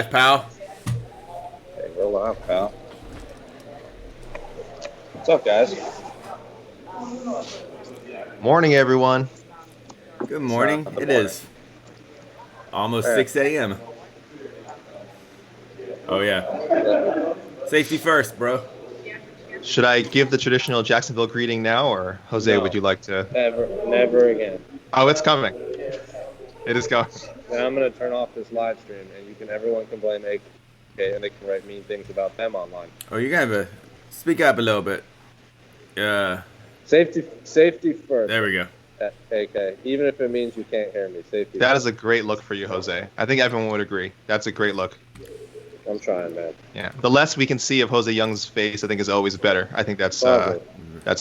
Pal. Hey, we're live, pal. What's up, guys? Morning, everyone. Good morning. It is almost 6 a.m. Oh, yeah. Safety first, bro. Should I give the traditional Jacksonville greeting now, or Jose, No. would you like to? Never again. Oh, it's coming. It is coming. Now I'm gonna turn off this live stream, and everyone can blame AK, and they can write mean things about them online. Oh, you gotta speak up a little bit. Yeah. Safety first. There we go. AK. Even if it means you can't hear me, safety. That is a great look for you, Jose. I think everyone would agree. That's a great look. I'm trying, man. Yeah. The less we can see of Jose Young's face, I think, is always better. I think that's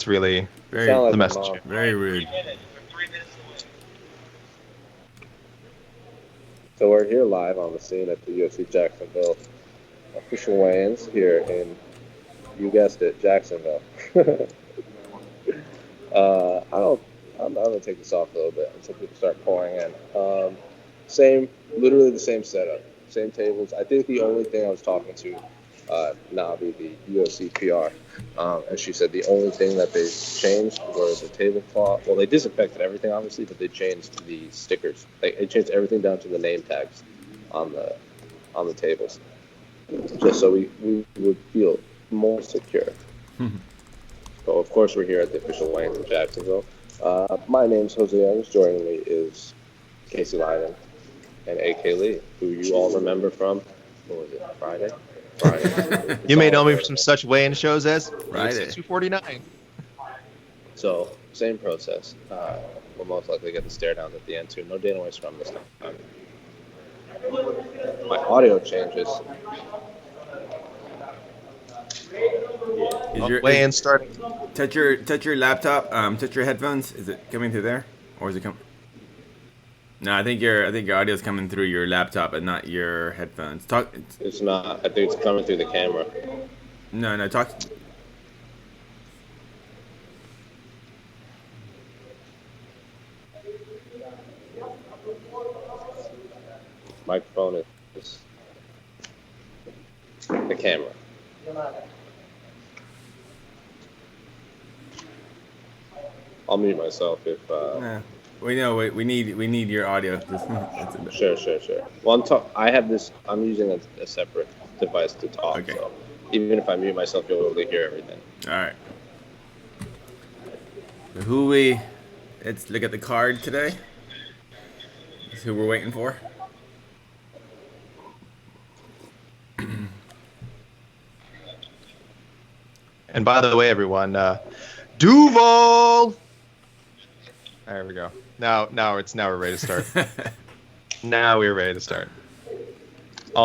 really Very, the message. Very rude. So we're here live on the scene at the UFC Jacksonvle official weigh-ins here in, you guessed it, Jacksonville. I'm gonna take this off a little bit until people start pouring in. Literally the same setup, same tables. I think the only thing I was talking to Navi, the UFC PR, and she said the only thing that they changed were the tablecloth. Well, they disinfected everything, obviously, but they changed the stickers. They changed everything down to the name tags on the tables, just so we would feel more secure. So, of course, we're here at the official weigh-ins in Jacksonville. My name's Jose Youngs. Joining me is Casey Lyden and AK Lee, who you all remember from, what was it, Friday? You may know me from such weigh-in shows as Friday. 249. So, same process. We'll most likely get the stare downs at the end, too. No Dana White scrum this time. My audio changes. Weigh-in starting. Touch your laptop. Touch your headphones. Is it coming through there, or is it coming? No, I think your audio is coming through your laptop and not your headphones. Talk. It's not. I think it's coming through the camera. No. Talk. Microphone is the camera. I'll mute myself if. We know we need your audio. Sure. Well, I have this. I'm using a separate device to talk. Okay. So even if I mute myself, you'll be able to hear everything. All right. So let's look at the card today. That's who we're waiting for. And by the way, everyone, Duval. There we go. Now we're ready to start. Now we're ready to start. For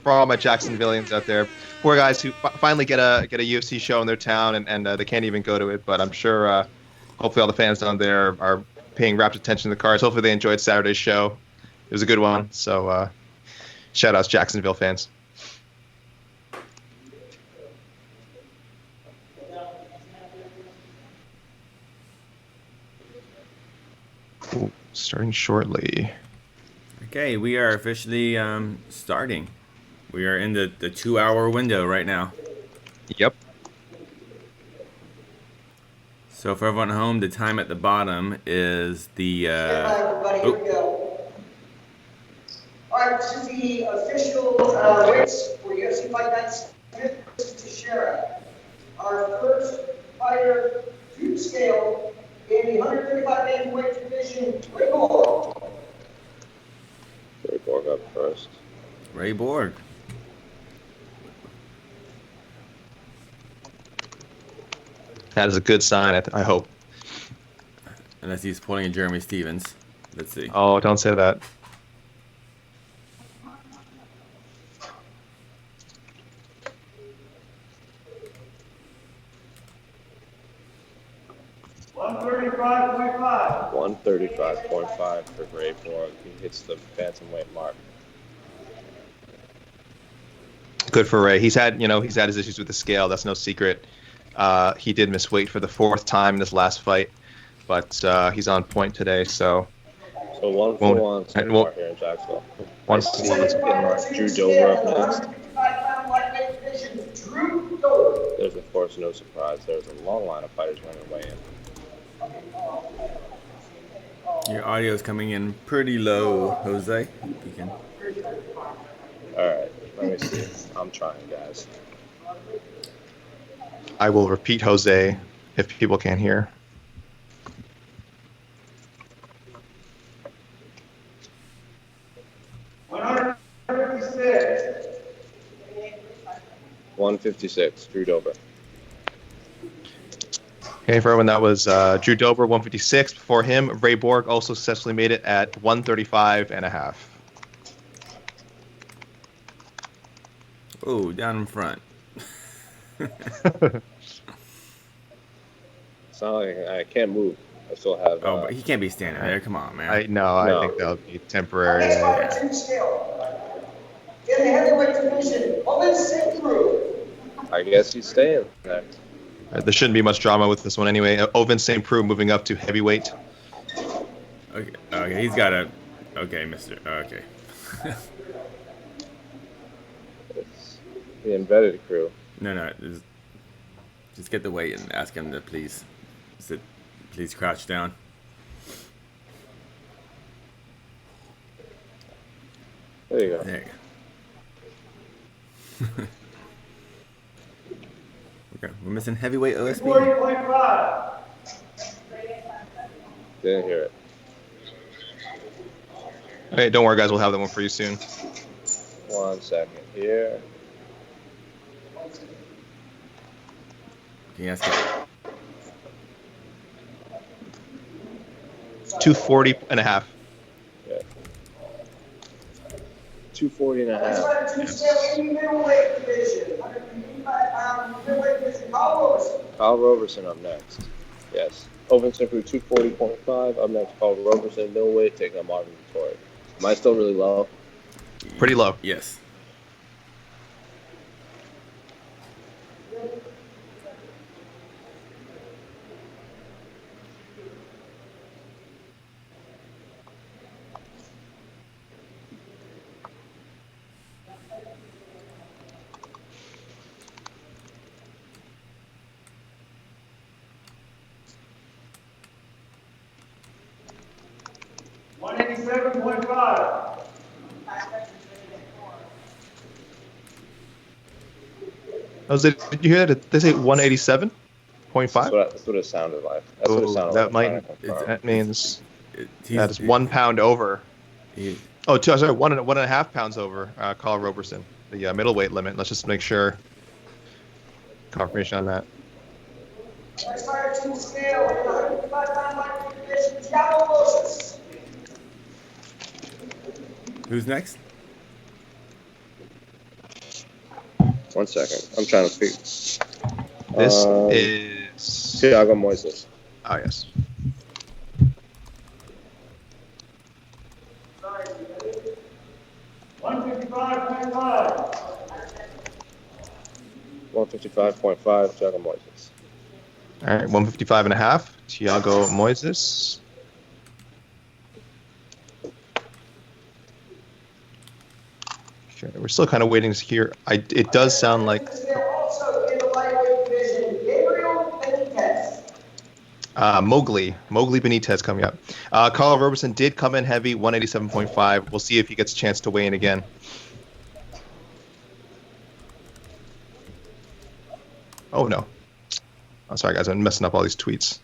all my Jacksonvillians out there, poor guys who finally get a UFC show in their town and they can't even go to it. But I'm sure, hopefully, all the fans down there are paying rapt attention to the cards. Hopefully, they enjoyed Saturday's show. It was a good one. So, shout outs Jacksonville fans. Ooh, starting shortly. Okay, we are officially starting. We are in the 2-hour window right now. Yep. So for everyone at home, the time at the bottom is the. Hi, everybody. Here we go. All right, this is the official race for UFC Fight Night Smith versus Teixeira. Our first fighter to scale in the 135 bantamweight division, Ray Borg. Ray Borg up first. Ray Borg. That is a good sign, I hope. Unless he's pulling a Jeremy Stevens. Let's see. Oh, don't say that. $135.5. 135.5 for Ray Borg. He hits the bantamweight mark. Good for Ray. He's had his issues with the scale. That's no secret. He did miss weight for the 4th time in this last fight, but he's on point today. So So one for Won't- one so and we'll- far here in Jacksonville. I One- see Drew Dober up next. There's of course no surprise. There's a long line of fighters running away in. Your audio is coming in pretty low, Jose. If you can. All right, let me see. I'm trying, guys. I will repeat Jose if people can't hear. $156. 156, Drew Dober. Okay, for everyone, that was Drew Dober, 156. Before him, Ray Borg also successfully made it at 135.5. Oh, down in front. It's not like I can't move. I still have. Oh, but he can't be standing there. Come on, man. I think that'll be temporary. Next fighter, Tim Scale. In the heavyweight division, Ovince St Preux. I guess he's staying there. There shouldn't be much drama with this one anyway. Ovince St Preux moving up to heavyweight. Okay, he's got a. Okay, Mister. Okay. It's the embedded crew. No. Just get the weight and ask him to please sit. Please crouch down. There you go. There you go. Okay, we're missing heavyweight OSB. 40.5. Didn't hear it. Okay, don't worry, guys. We'll have that one for you soon. 1 second here. Can you ask him? 240.5. Yeah. 240 and a Next half. fighter, Tim Scale in the middleweight division. 185-pound middleweight division, Kyle Roberson. Kyle Roberson up next. Yes. Ovince St Preux 240.5. Up next, Kyle Roberson, middleweight, taking on Marvin Vittori. Am I still really low? Pretty low. Yes. $187.5. Jose, did you hear that? Did they say 187.5? That's what it sounded like. That's what it sounded that like. might. Confirm. That means He's, that is 1 pound over. he- Sorry, 1.5 pounds over. Kyle Roberson, the middleweight limit. Let's just make sure. Confirmation on that. Next fighter, Tim Scale in the 155-pound lightweight division, Thiago Moses. Who's next? 1 second. I'm trying to speak. This is. Thiago Moises. Oh, yes. Sorry, 155.5. 155.5, Thiago Moises. All right, 155.5. Thiago Moises. Okay, we're still kind of waiting to hear. It does sound like Also in the lightweight division, Gabriel Benitez. Mowgli Benitez coming up. Kyle Roberson did come in heavy, 187.5. We'll see if he gets a chance to weigh in again. Oh no! I'm sorry, guys. I'm messing up all these tweets.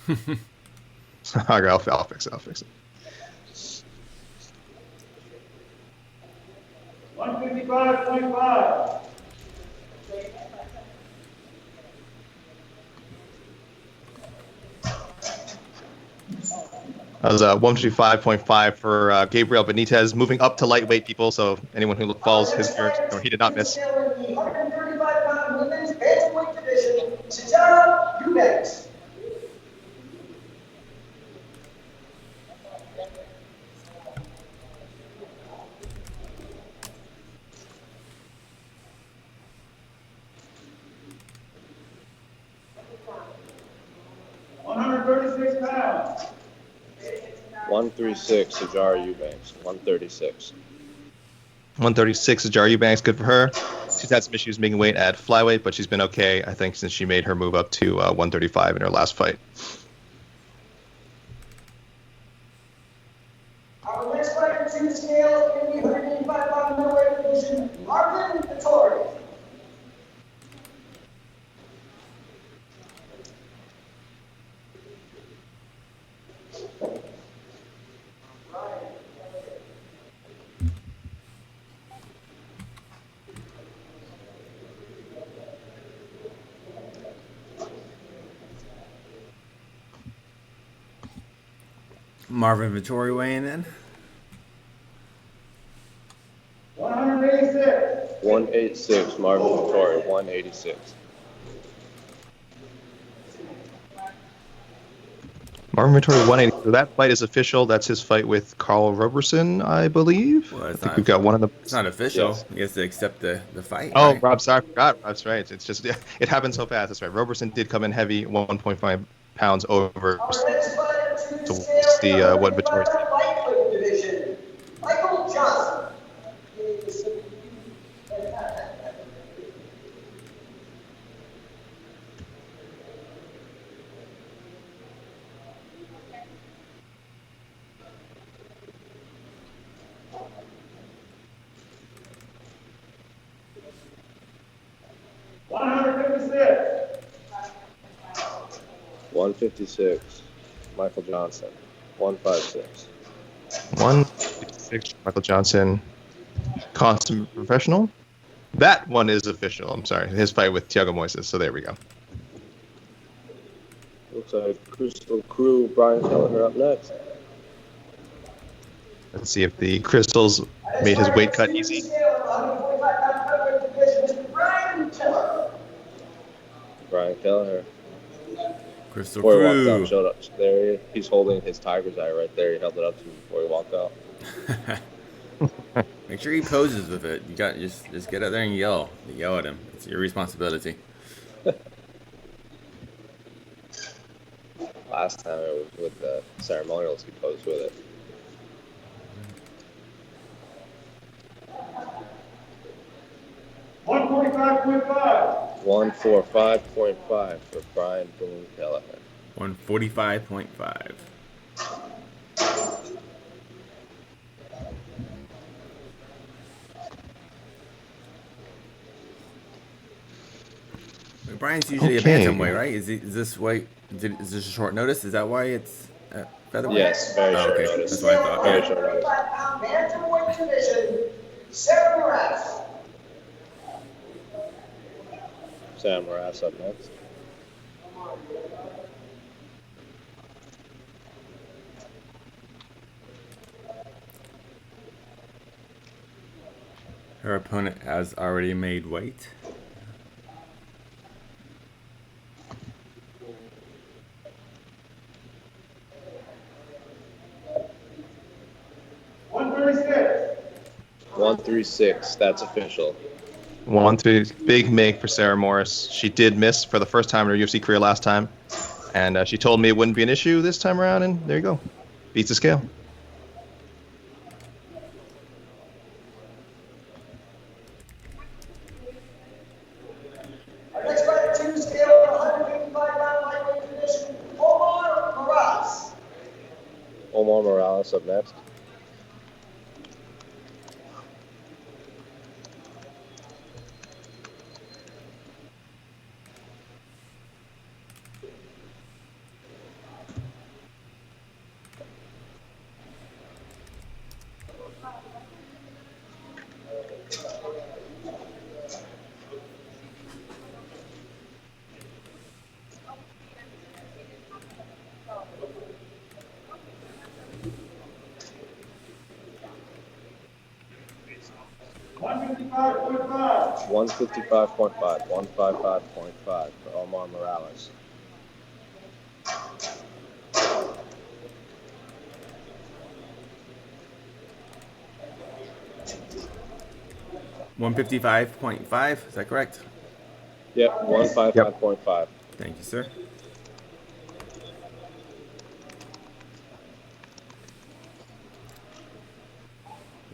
Okay, I'll fix it. 155.5. That was 155.5 for Gabriel Benitez, moving up to lightweight, people. So anyone who follows his journey, he did not miss. In the 135-pound women's bantamweight division, Cesara Eubanks. £136. 136, Sajara Eubanks. 136. 136 is Jar Eubanks, good for her. She's had some issues making weight at flyweight, but she's been okay, I think, since she made her move up to 135 in her last fight. Our next fighter to the scale in the 185-pound middleweight division, Marvin Vettori. Marvin Vettori weighing in. 186. 186, Marvin Vettori. 186. Marvin Vettori 180. So that fight is official. That's his fight with Carl Roberson, I believe. Well, I it's think not- we've got one of the. It's not official. Yes. He has to accept the fight. Oh, right? Rob, sorry, I forgot. That's right. It's just it happened so fast. That's right. Roberson did come in heavy, 1.5 pounds over. Our next fighter to the So scale what's the, in the what Vettori's- 185-pound lightweight division, Michael Johnson. 156. 156, Michael Johnson. 156. 156, Michael Johnson, consummate professional. That one is official. I'm sorry. His fight with Thiago Moises. So there we go. Looks like Crystal Crew, Brian Kelleher up next. Let's see if the Crystals made his weight cut easy. Brian Kelleher. Crystal Before he walked Crew. out, showed up. There he's holding his tiger's eye right there. He held it up to him before he walked out. Make sure he poses with it. You got just get out there and yell. Yell at him. It's your responsibility. Last time it was with the ceremonials, he posed with it. $145.5. 145.5 for Brian Boone Kelleher. 145.5. Brian's usually Okay. a bantamweight, right? Is this weight? Is this a short notice? Is that why it's featherweight? Yes, very Oh, short okay. notice. That's what I thought. Very Yeah. short notice. 145-pound bantamweight division, Sarah Moretz. Sam Morass up next. Her opponent has already made weight. $136. 136. That's official. 1-3, big make for Sarah Morris. She did miss for the first time in her UFC career last time, and she told me it wouldn't be an issue this time around, and there you go. Beats the scale. Our next fighter to the scale, 155-pound lightweight division, Omar Morales. Omar Morales up next. $155.5. 155.5. 155.5 for Omar Morales. $155.5. Is that correct? Yep, 155.5. Thank you, sir.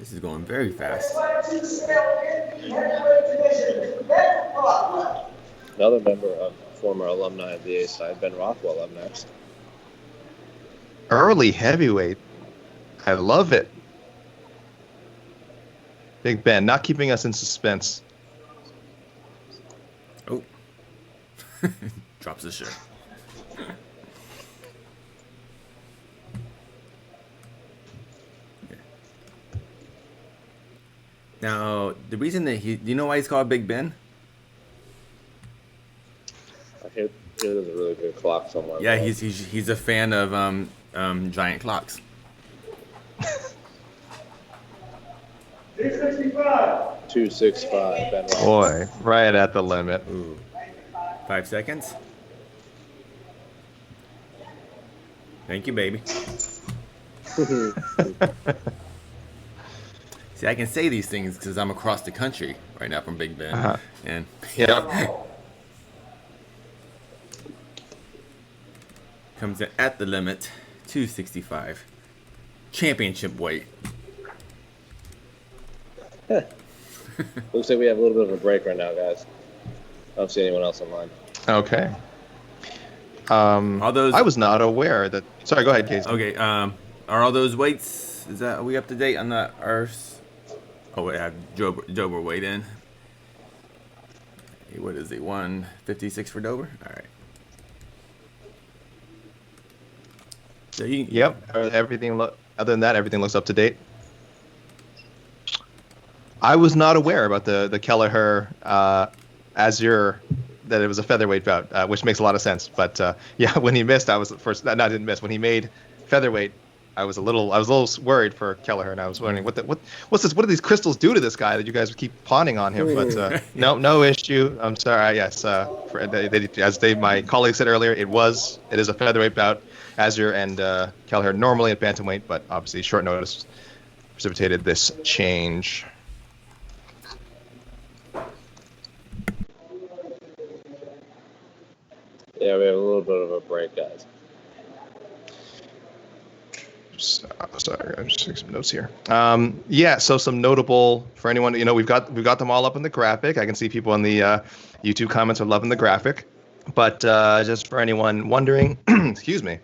This is going very fast. Invited to the scale in the heavyweight division, Ben Rothwell. Another member of former alumni of the A side, Ben Rothwell, up next. Early heavyweight. I love it. Big Ben, not keeping us in suspense. Oh. Drops the shirt. Now, the reason that do you know why he's called Big Ben? I hear there's a really good clock somewhere. Yeah, he's a fan of giant clocks. 265. 265, Ben Rothwell. Boy, right at the limit. Ooh. 5 seconds. Thank you, baby. See, I can say these things because I'm across the country right now from Big Ben. Uh-huh. And Yeah. comes in at the limit, 265. Championship weight. Looks like we have a little bit of a break right now, guys. I don't see anyone else online. Okay. All those. I was not aware that. Sorry, go ahead, Casey. Okay. Are all those weights? Are we up to date on the ours? Oh wait, I have Dober weight in. What is it? 156 for Dober. All right. So Yep. Everything. Other than that, everything looks up to date. I was not aware about the Kelleher Azure, that it was a featherweight bout, which makes a lot of sense. But yeah, when he missed, I was first. No, I didn't miss. When he made featherweight, I was a little worried for Kelleher, and I was wondering what's this? What do these crystals do to this guy that you guys keep pawning on him? But no issue. I'm sorry. Yes, my colleague said earlier, it is a featherweight bout. Azure and Kelleher normally at bantamweight, but obviously short notice precipitated this change. Yeah, we have a little bit of a break, guys. Sorry, I'm just taking some notes here. Yeah, so some notable for anyone. We've got them all up in the graphic. I can see people in the YouTube comments are loving the graphic. But just for anyone wondering, excuse me,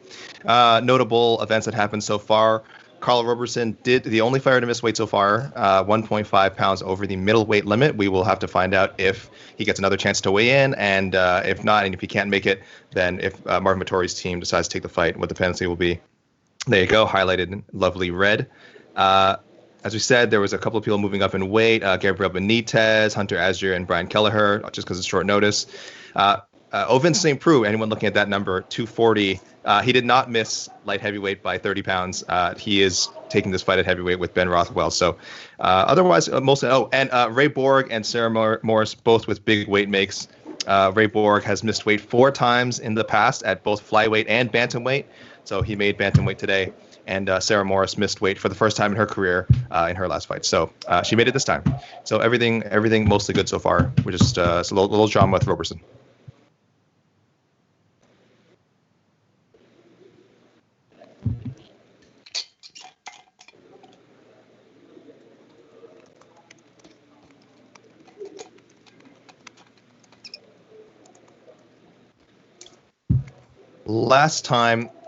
notable events that happened so far. Carl Roberson the only fighter to miss weight so far, 1.5 pounds over the middleweight limit. We will have to find out if he gets another chance to weigh in, and if not, and if he can't make it, then if Marvin Vittori's team decides to take the fight, what the penalty will be. There you go, highlighted in lovely red. As we said, there was a couple of people moving up in weight, Gabriel Benitez, Hunter Azure, and Brian Kelleher, just because it's short notice. Ovince St Preux, anyone looking at that number, 240, he did not miss light heavyweight by 30 pounds. He is taking this fight at heavyweight with Ben Rothwell. So otherwise, Ray Borg and Sarah Morris, both with big weight makes. Ray Borg has missed weight 4 times in the past at both flyweight and bantamweight. So he made bantamweight today. And Sarah Morris missed weight for the first time in her career in her last fight. So she made it this time. So everything mostly good so far. We're just a little drama with Roberson.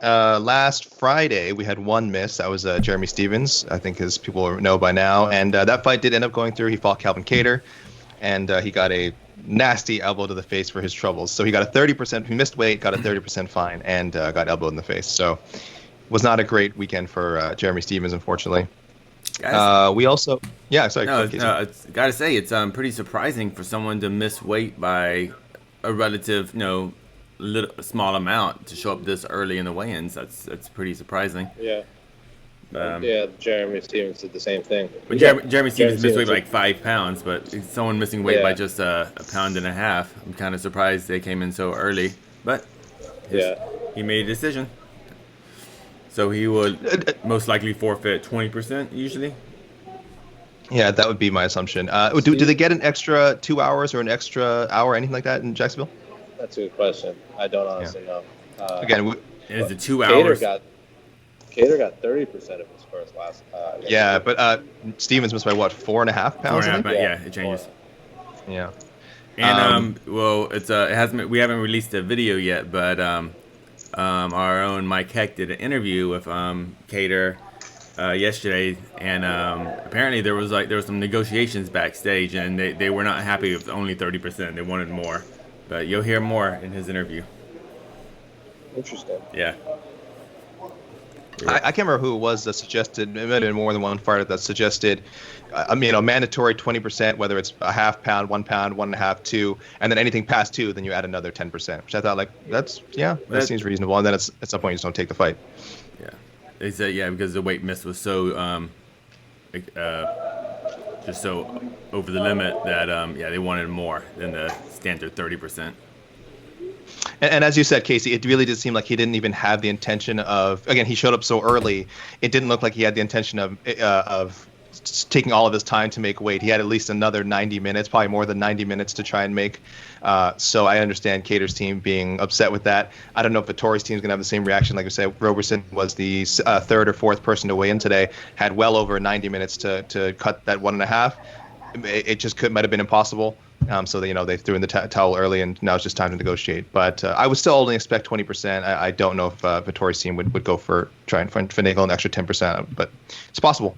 Last Friday, we had one miss. That was Jeremy Stevens, I think, as people know by now. And that fight did end up going through. He fought Calvin Kattar, and he got a nasty elbow to the face for his troubles. So he got a 30%, he missed weight, got a 30% fine, and got elbowed in the face. So it was not a great weekend for Jeremy Stevens, unfortunately. We also, yeah, sorry. It's gotta say, it's pretty surprising for someone to miss weight by a relative, small amount to show up this early in the weigh-ins. That's pretty surprising. Yeah. Jeremy Stevens did the same thing. But Jeremy Stevens missed weight by like 5 pounds, but someone missing weight by just a pound and a half. I'm kind of surprised they came in so early, but he made a decision. So he would most likely forfeit 20% usually. Yeah, that would be my assumption. Do they get an extra 2 hours or an extra hour, anything like that in Jacksonville? That's a good question. I don't honestly know. Again, is it 2 hours? Kattar got 30% of his for his last. Yeah, but Stevens missed by what, 4.5 pounds? 4.5 pounds. Yeah. Yeah, it changes. Yeah. And well, it hasn't. We haven't released a video yet, but our own Mike Heck did an interview with Cater yesterday, and apparently there was some negotiations backstage, and they were not happy with only 30%. They wanted more, but you'll hear more in his interview. Interesting. Yeah. I can't remember who it was that suggested. It might have been more than one fighter that suggested, a mandatory 20%, whether it's a half pound, 1 pound, 1.5, 2, and then anything past 2, then you add another 10%. Which I thought, that seems reasonable. And then at some point you just don't take the fight. Yeah. They said because the weight miss was so just so over the limit that they wanted more than the standard 30%. And as you said, Casey, it really did seem like he didn't even have the intention of. Again, he showed up so early. It didn't look like he had the intention of taking all of his time to make weight. He had at least another 90 minutes, probably more than 90 minutes to try and make. So I understand Cater's team being upset with that. I don't know if Vittori's team is going to have the same reaction. Like I said, Roberson was the third or fourth person to weigh in today, had well over 90 minutes to cut that 1.5. It just might have been impossible. So they threw in the towel early, and now it's just time to negotiate. But I would still only expect 20%. I don't know if Vittori's team would go for try and finagle an extra 10%, but it's possible.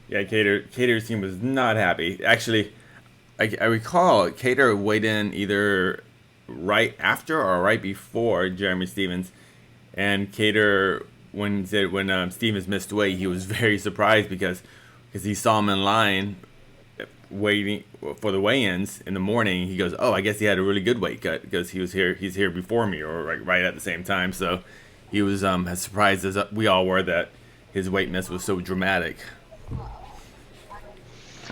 Yeah, Cater's team was not happy. Actually, I recall Cater weighed in either right after or right before Jeremy Stevens, and Cater when Stevens missed weight, he was very surprised because he saw him in line waiting for the weigh-ins in the morning. He goes, "Oh, I guess he had a really good weight cut because he's here before me, or right at the same time." So he was as surprised as we all were that his weight miss was so dramatic.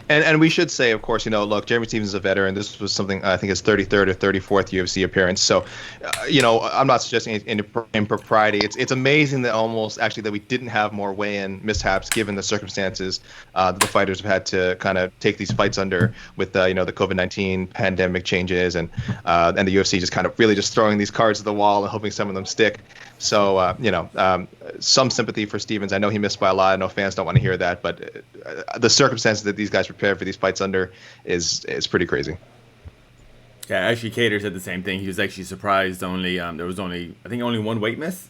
And we should say, of course, look, Jeremy Stevens is a veteran. This was something, I think, his 33rd or 34th UFC appearance. So, I'm not suggesting any impropriety. It's amazing that we didn't have more weigh-in mishaps given the circumstances that the fighters have had to kind of take these fights under with, the COVID-19 pandemic changes and the UFC just kind of really just throwing these cards at the wall and hoping some of them stick. So, some sympathy for Stevens. I know he missed by a lot. I know fans don't want to hear that, but the circumstances that these guys prepared for these fights under is pretty crazy. Yeah, actually, Cater said the same thing. He was actually surprised. There was only one weight miss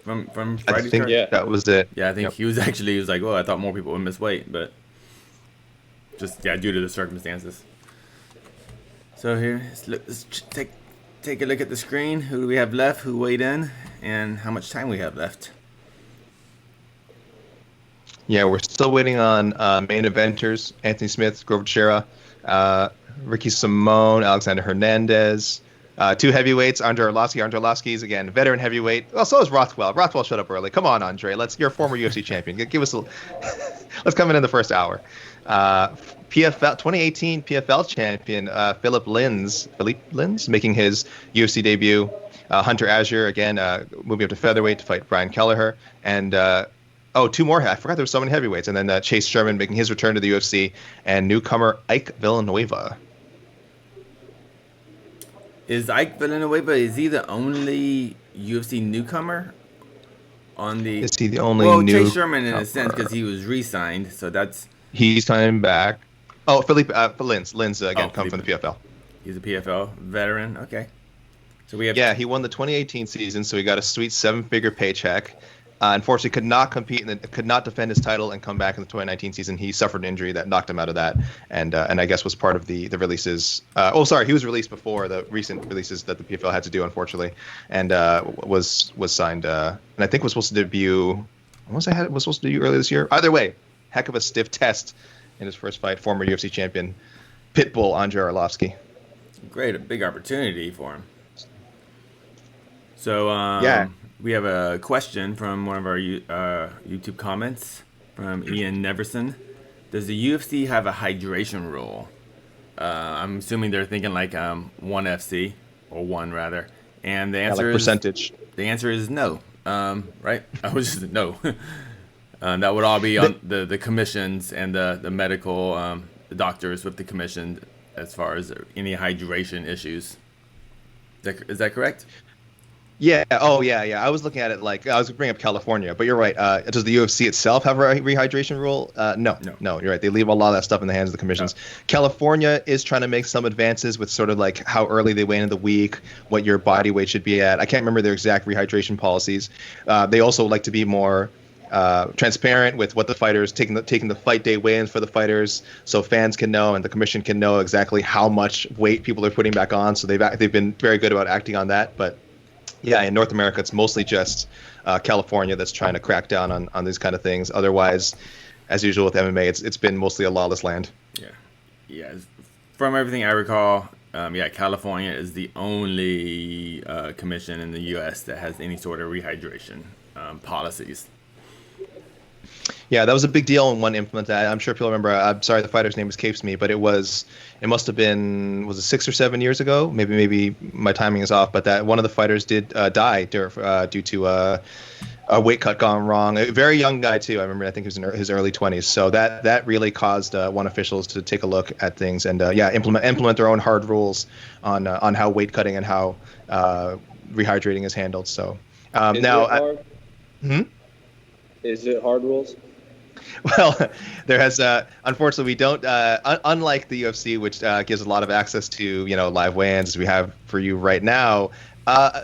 from Friday's I think card. that was it. Yeah, I think he was like, "Oh, I thought more people would miss weight," but just due to the circumstances. So here, let's take a look at the screen. Who do we have left? Who weighed in? And how much time we have left? Yeah, we're still waiting on main eventers: Anthony Smith, Grover Teixeira, Ricky Simone, Alexander Hernandez. 2 heavyweights: Andre Arlovsky. Andre Arlovsky's again veteran heavyweight. Well, so is Rothwell. Rothwell showed up early. Come on, Andre. You're a former UFC champion. Give us let's come in the first hour. PFL 2018 PFL champion Philippe Lins making his UFC debut. Hunter Azure again moving up to featherweight to fight Brian Kelleher, and 2 more. I forgot there were so many heavyweights, and then Chase Sherman making his return to the UFC, and newcomer Ike Villanueva. Is Ike Villanueva, is he the only UFC newcomer on the? Is he the only Chase Sherman in a sense because he was re-signed, so he's coming back. Oh, Philippe Lins again, come from the PFL. He's a PFL veteran. Okay. So we have. Yeah, he won the 2018 season, so he got a sweet 7-figure paycheck. Unfortunately, could not compete and could not defend his title and come back in the 2019 season. He suffered an injury that knocked him out of that, and I guess was part of the releases. He was released before the recent releases that the PFL had to do, unfortunately, and was signed. And I think was supposed to debut. Was supposed to debut earlier this year. Either way, heck of a stiff test in his first fight. Former UFC champion Pitbull Andre Arlovsky. Great, a big opportunity for him. So we have a question from one of our YouTube comments from Ian Neverson. Does the UFC have a hydration rule? I'm assuming they're thinking like 1FC or 1 rather, and the answer is percentage. The answer is no. Right? I was just no. That would all be on the commissions and the medical the doctors with the commission as far as any hydration issues. Is that correct? Yeah. Oh, yeah, yeah. I was looking at it like I was bringing up California, but you're right. Does the UFC itself have a rehydration rule? No. You're right. They leave a lot of that stuff in the hands of the commissions. No. California is trying to make some advances with sort of like how early they weigh in the week, what your body weight should be at. I can't remember their exact rehydration policies. They also like to be more transparent with what the fighters taking the fight day weigh-ins for the fighters, so fans can know and the commission can know exactly how much weight people are putting back on. So they've been very good about acting on that, but. Yeah, in North America, it's mostly just California that's trying to crack down on these kind of things. Otherwise, as usual with MMA, it's been mostly a lawless land. Yeah. From everything I recall, California is the only commission in the U.S. that has any sort of rehydration policies. Yeah, that was a big deal when one implemented that. I'm sure people remember. I'm sorry, the fighter's name escapes me, but it must have been, was it 6 or 7 years ago? Maybe my timing is off, but that one of the fighters did die due to a weight cut gone wrong. A very young guy too. I remember. I think he was in his early 20s. So that really caused one officials to take a look at things and implement their own hard rules on how weight cutting and how rehydrating is handled. So now. Is it hard rules? Well, there has unfortunately we don't unlike the UFC, which gives a lot of access to live weigh-ins as we have for you right now.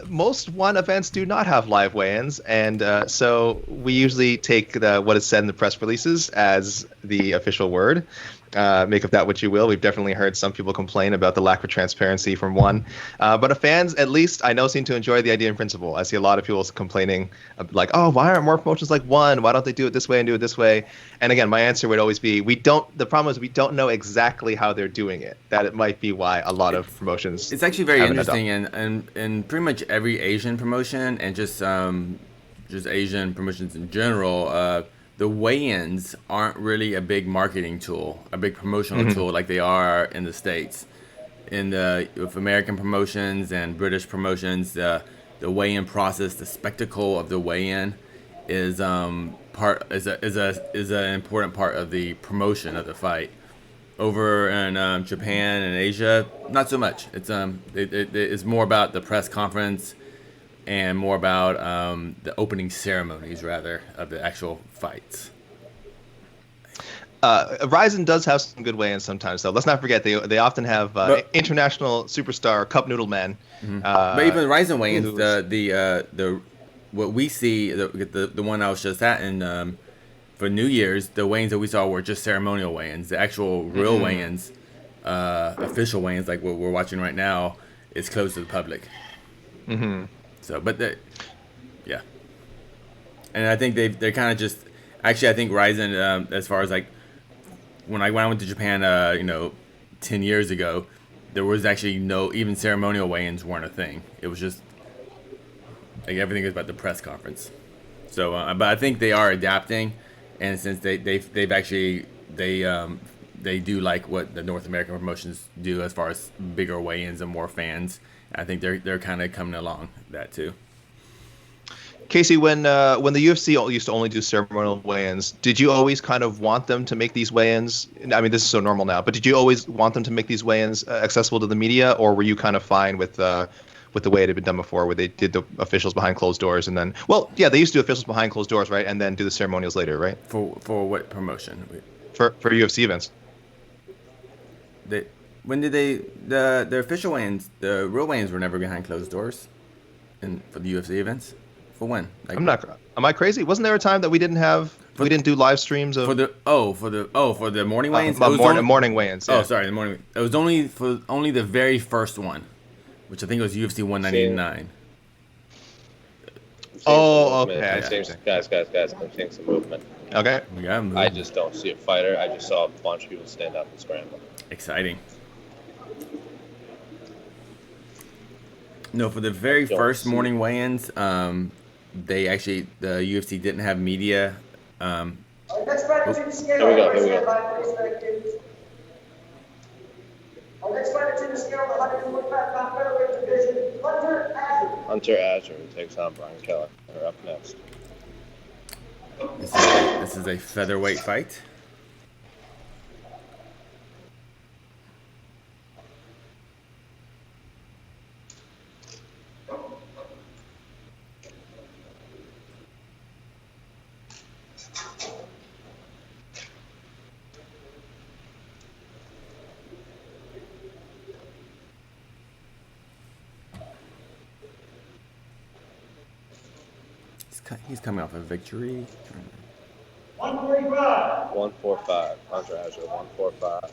Most one events do not have live weigh-ins, and so we usually take what is said in the press releases as the official word. Make of that what you will. We've definitely heard some people complain about the lack of transparency from one, but the fans, at least I know, seem to enjoy the idea in principle. I see a lot of people complaining like, oh, why aren't more promotions like one? Why don't they do it this way and do it this way? And again, my answer would always be the problem is we don't know exactly how they're doing it. That it might be why a lot of promotions. It's actually very interesting, and pretty much every Asian promotion and just Asian promotions in general. The weigh-ins aren't really a big marketing tool, a big promotional tool like they are in the States. With American promotions and British promotions, the weigh-in process, the spectacle of the weigh-in is an important part of the promotion of the fight. Over in Japan and Asia, not so much. It's more about the press conference and more about the opening ceremonies, rather, of the actual fights. Ryzen does have some good weigh-ins sometimes, though. Let's not forget they often have international superstar Cup Noodle Man. But even the Ryzen weigh-ins, the what we see, the one I was just at, and for New Year's, the weigh-ins that we saw were just ceremonial weigh-ins. The actual real weigh-ins, official weigh-ins, like what we're watching right now, is closed to the public. Mm-hmm. So, but and I think they're kind of just. Actually, I think Ryzen, as far as like when I went to Japan, 10 years ago, there was actually even ceremonial weigh-ins weren't a thing. It was just like everything was about the press conference. So, but I think they are adapting, and since they do like what the North American promotions do as far as bigger weigh-ins and more fans. I think they're kind of coming along that too. Casey, when the UFC used to only do ceremonial weigh-ins, did you always kind of want them to make these weigh-ins? I mean, this is so normal now, but did you always want them to make these weigh-ins accessible to the media, or were you kind of fine with the way it had been done before, where they did the officials behind closed doors and then, they used to do officials behind closed doors, right, and then do the ceremonials later, right? For what promotion? For UFC events. When did the official weigh-ins, the real weigh-ins were never behind closed doors, for the UFC events? For when? Like, am I crazy? Wasn't there a time that we didn't do live streams of for the morning weigh-ins? Morning weigh-ins. Yeah. Oh, sorry, the morning. It was only the very first one, which I think was UFC 199. Oh, okay. Guys, I'm seeing some movement. Okay. I just don't see a fighter. I just saw a bunch of people stand up and scramble. Exciting. No, for the very first morning weigh-ins, the UFC didn't have media. Next fighter to the scale. Here we go. Our next fighter to the scale, the 145-pound featherweight division, Hunter Azure takes on Brian Keller. They're up next. This is a featherweight fight. He's coming off a victory. 145. 145. Hunter Azure, 145.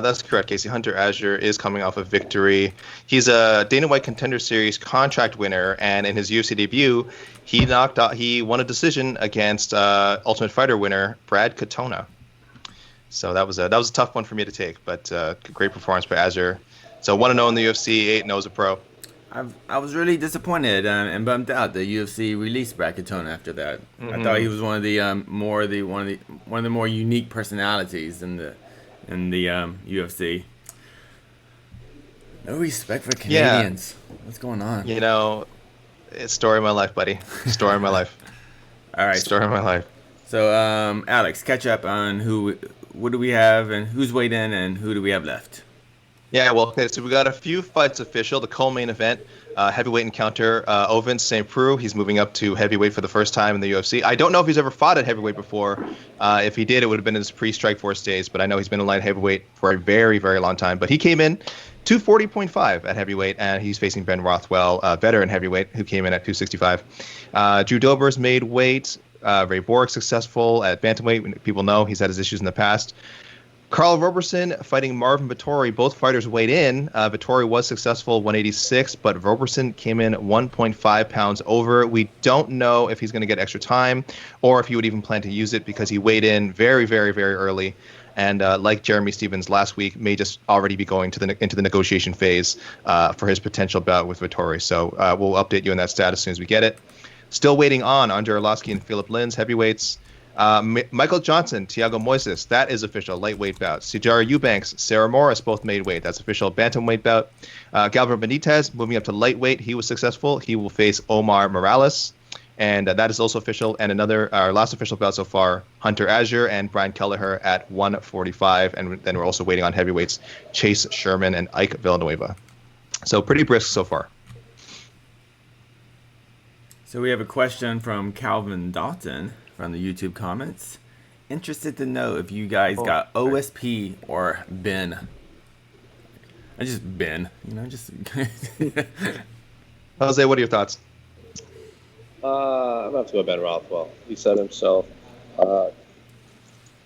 That's correct, Casey. Hunter Azure is coming off a victory. He's a Dana White Contender Series contract winner, and in his UFC debut, he won a decision against Ultimate Fighter winner Brad Katona. So that was a tough one for me to take, but great performance by Azure. So 1-0 in the UFC, 8-0 as a pro. I was really disappointed and bummed out that UFC released Brad Katona after that. Mm-hmm. I thought he was one of the more unique personalities in the UFC. No respect for Canadians. Yeah. What's going on? You know, it's story of my life, buddy. Story of my life. All right. Story of my life. So, Alex, catch up on what do we have and who's weighed in and who do we have left? Yeah, well, okay, so we got a few fights official. The co-main event, heavyweight encounter, Ovince St Preux. He's moving up to heavyweight for the first time in the UFC. I don't know if he's ever fought at heavyweight before. If he did, it would have been in his pre-Strikeforce days, but I know he's been in light heavyweight for a very, very long time. But he came in 240.5 at heavyweight, and he's facing Ben Rothwell, veteran heavyweight, who came in at 265. Drew Dober's made weight. Ray Borg successful at bantamweight. People know he's had his issues in the past. Carl Roberson fighting Marvin Vettori. Both fighters weighed in. Vettori was successful, 186, but Roberson came in 1.5 pounds over. We don't know if he's going to get extra time or if he would even plan to use it because he weighed in very, very, very early. And like Jeremy Stevens last week, may just already be going into the negotiation phase for his potential bout with Vettori. So we'll update you on that stat as soon as we get it. Still waiting on Andre Arlovsky and Philip Lins, heavyweights. Michael Johnson, Thiago Moises, that is official, lightweight bout. Sijara Eubanks, Sarah Morris, both made weight. That's official bantamweight bout. Galvin Benitez, moving up to lightweight. He was successful. He will face Omar Morales. And that is also official. And our last official bout so far, Hunter Azure and Brian Kelleher at 145. And then we're also waiting on heavyweights, Chase Sherman and Ike Villanueva. So pretty brisk so far. So we have a question from Calvin Dalton from the YouTube comments. Interested to know if you guys got OSP or Ben. I just Ben, just. Jose, what are your thoughts? I'm going to have to go Ben Rothwell. He said himself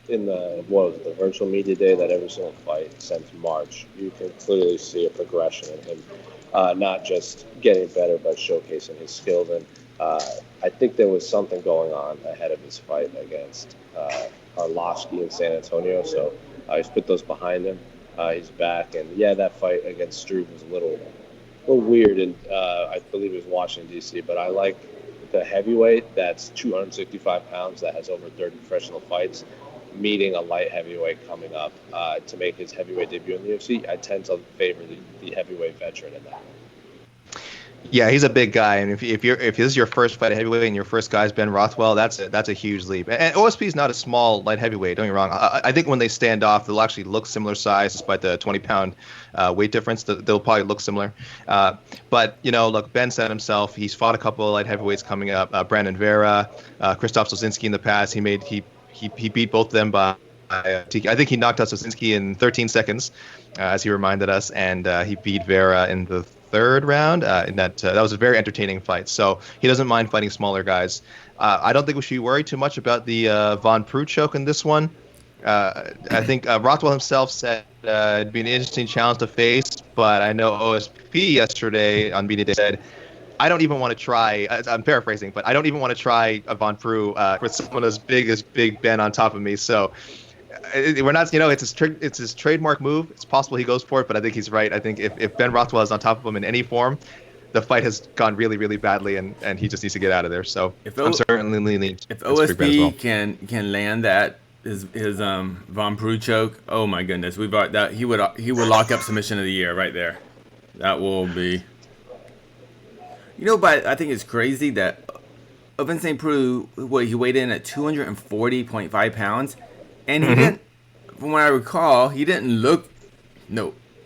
in the virtual media day that every single fight since March, you can clearly see a progression in him, not just getting better, but showcasing his skills. And I think there was something going on ahead of his fight against Arlovsky in San Antonio, so he's put those behind him. He's back, and that fight against Struve was a little weird, and I believe it was Washington, D.C., but I like the heavyweight that's 265 pounds that has over 30 professional fights, meeting a light heavyweight coming up to make his heavyweight debut in the UFC. I tend to favor the heavyweight veteran in that. Yeah, he's a big guy, and if this is your first fight at heavyweight and your first guy is Ben Rothwell, that's a huge leap. And OSP is not a small light heavyweight. Don't get me wrong. I think when they stand off, they'll actually look similar size, despite the 20-pound weight difference. They'll probably look similar. But look, Ben said himself, he's fought a couple of light heavyweights coming up. Brandon Vera, Krzysztof Sosinski in the past. He beat both of them by. I think he knocked out Sosinski in 13 seconds, as he reminded us, and he beat Vera in the third round. And that was a very entertaining fight. So he doesn't mind fighting smaller guys. I don't think we should worry too much about the Von Preux choke in this one. I think Rothwell himself said it'd be an interesting challenge to face, but I know OSP yesterday on media day said, I don't even want to try. I'm paraphrasing, but I don't even want to try a Von Preux with someone as big as Big Ben on top of me. So we're not, it's his trademark move. It's possible he goes for it, but I think he's right. I think if Ben Rothwell is on top of him in any form, the fight has gone really, really badly, and he just needs to get out of there. So I'm certainly leaning. If OSP can land that his Von Preux choke, oh my goodness, he would lock up submission of the year right there. That will be. But I think it's crazy that Ovince St Preux, he weighed in at 240.5 pounds, and he didn't, from what I recall, he didn't look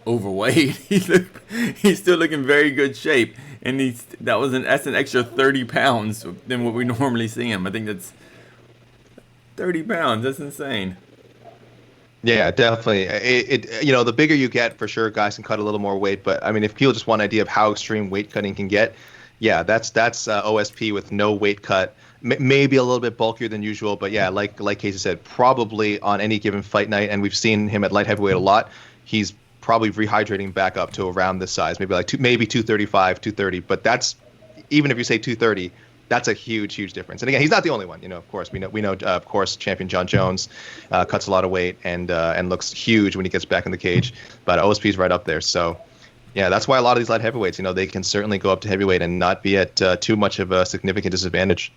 overweight. He's still looking very good shape, and that's an extra 30 pounds than what we normally see him. I think that's 30 pounds. That's insane. Yeah, definitely. The bigger you get, for sure, guys can cut a little more weight. But I mean, if people just want an idea of how extreme weight cutting can get, yeah, that's OSP with no weight cut, maybe a little bit bulkier than usual. But yeah, like Casey said, probably on any given fight night, and we've seen him at light heavyweight a lot. He's probably rehydrating back up to around this size, maybe like maybe 235, 230. But that's even if you say 230. That's a huge difference. And again, he's not the only one. Of course, we know. Of course, champion John Jones cuts a lot of weight and looks huge when he gets back in the cage. But OSP is right up there. So, yeah, that's why a lot of these light heavyweights, they can certainly go up to heavyweight and not be at too much of a significant disadvantage.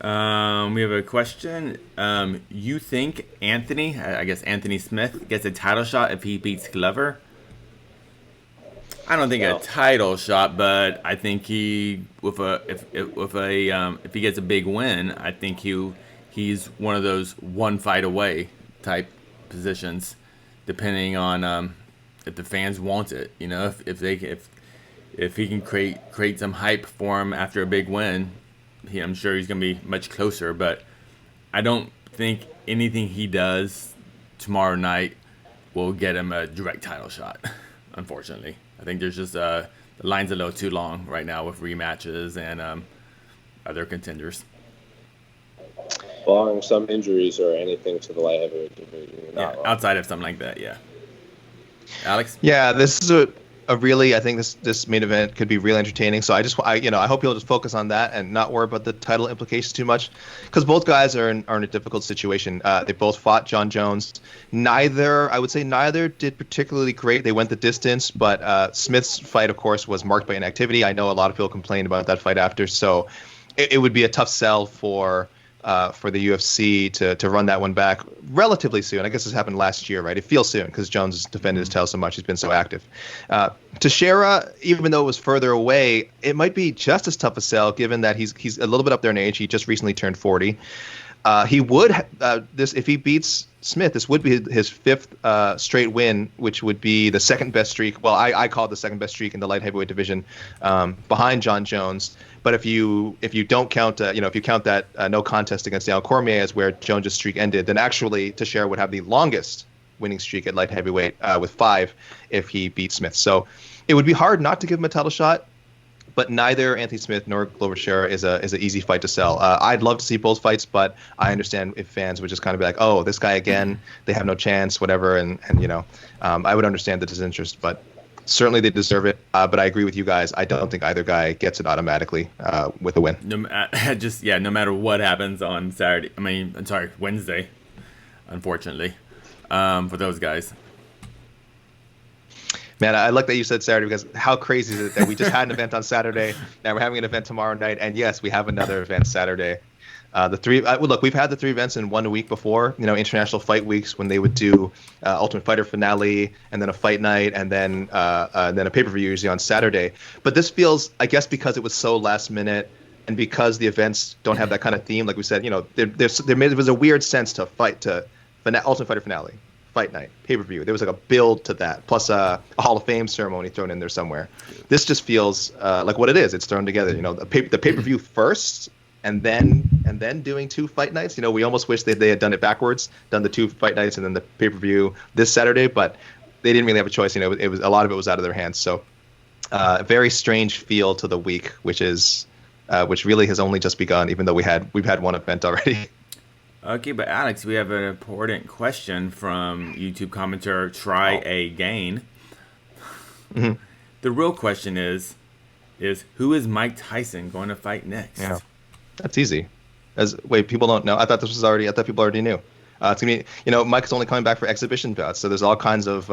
We have a question. You think Anthony Smith gets a title shot if he beats Glover? I don't think a title shot, but I think if he gets a big win, I think he's one of those one fight away type positions, depending on if the fans want it. If he can create some hype for him after a big win, I'm sure he's gonna be much closer. But I don't think anything he does tomorrow night will get him a direct title shot, unfortunately. I think there's just the line's a little too long right now with rematches and other contenders. Barring some injuries or anything to the light heavyweight division. Outside of something like that, yeah. Alex? Yeah, this is a really, I think this main event could be really entertaining. So I hope you'll just focus on that and not worry about the title implications too much, because both guys are in a difficult situation. They both fought John Jones. Neither did particularly great. They went the distance, but Smith's fight, of course, was marked by inactivity. I know a lot of people complained about that fight after, so it would be a tough sell for the UFC to run that one back relatively soon. I guess this happened last year, right? It feels soon because Jones has defended his title so much. He's been so active. Teixeira, even though it was further away, it might be just as tough a sell given that he's a little bit up there in age. He just recently turned 40. He would if he beats Smith, this would be his fifth straight win, which would be the second best streak. Well, I call it the second best streak in the light heavyweight division, behind John Jones. But if you don't count, if you count that no contest against Daniel Cormier as where Jones' streak ended, then actually Teixeira would have the longest winning streak at light heavyweight with 5 if he beats Smith. So it would be hard not to give him a title shot. But neither Anthony Smith nor Glover Teixeira is an easy fight to sell. I'd love to see both fights, but I understand if fans would just kind of be like, oh, this guy again, they have no chance, whatever. And I would understand the disinterest, but certainly they deserve it. But I agree with you guys. I don't think either guy gets it automatically with a win. No matter what happens on Wednesday, unfortunately, for those guys. Man, I like that you said Saturday, because how crazy is it that we just had an event on Saturday, now we're having an event tomorrow night, and yes, we have another event Saturday. Look, we've had the 3 events in 1 week before, international fight weeks when they would do Ultimate Fighter finale and then a fight night and then a pay-per-view usually on Saturday. But this feels, I guess, because it was so last minute and because the events don't have that kind of theme, like we said, there was a weird sense to Ultimate Fighter finale. Fight night, pay-per-view. There was like a build to that, plus a Hall of Fame ceremony thrown in there somewhere. This just feels like what it is. It's thrown together. The pay-per-view first, and then doing 2 fight nights. We almost wish they had done it backwards, done the 2 fight nights and then the pay-per-view this Saturday, but they didn't really have a choice. It was a lot of it was out of their hands. So a very strange feel to the week, which really has only just begun, even though we've had one event already. Okay, but Alex, we have an important question from YouTube commenter Try A Gain. Mm-hmm. The real question is who is Mike Tyson going to fight next? Yeah, that's easy. People don't know. I thought people already knew. It's gonna be, Mike's only coming back for exhibition bouts, so there's all kinds of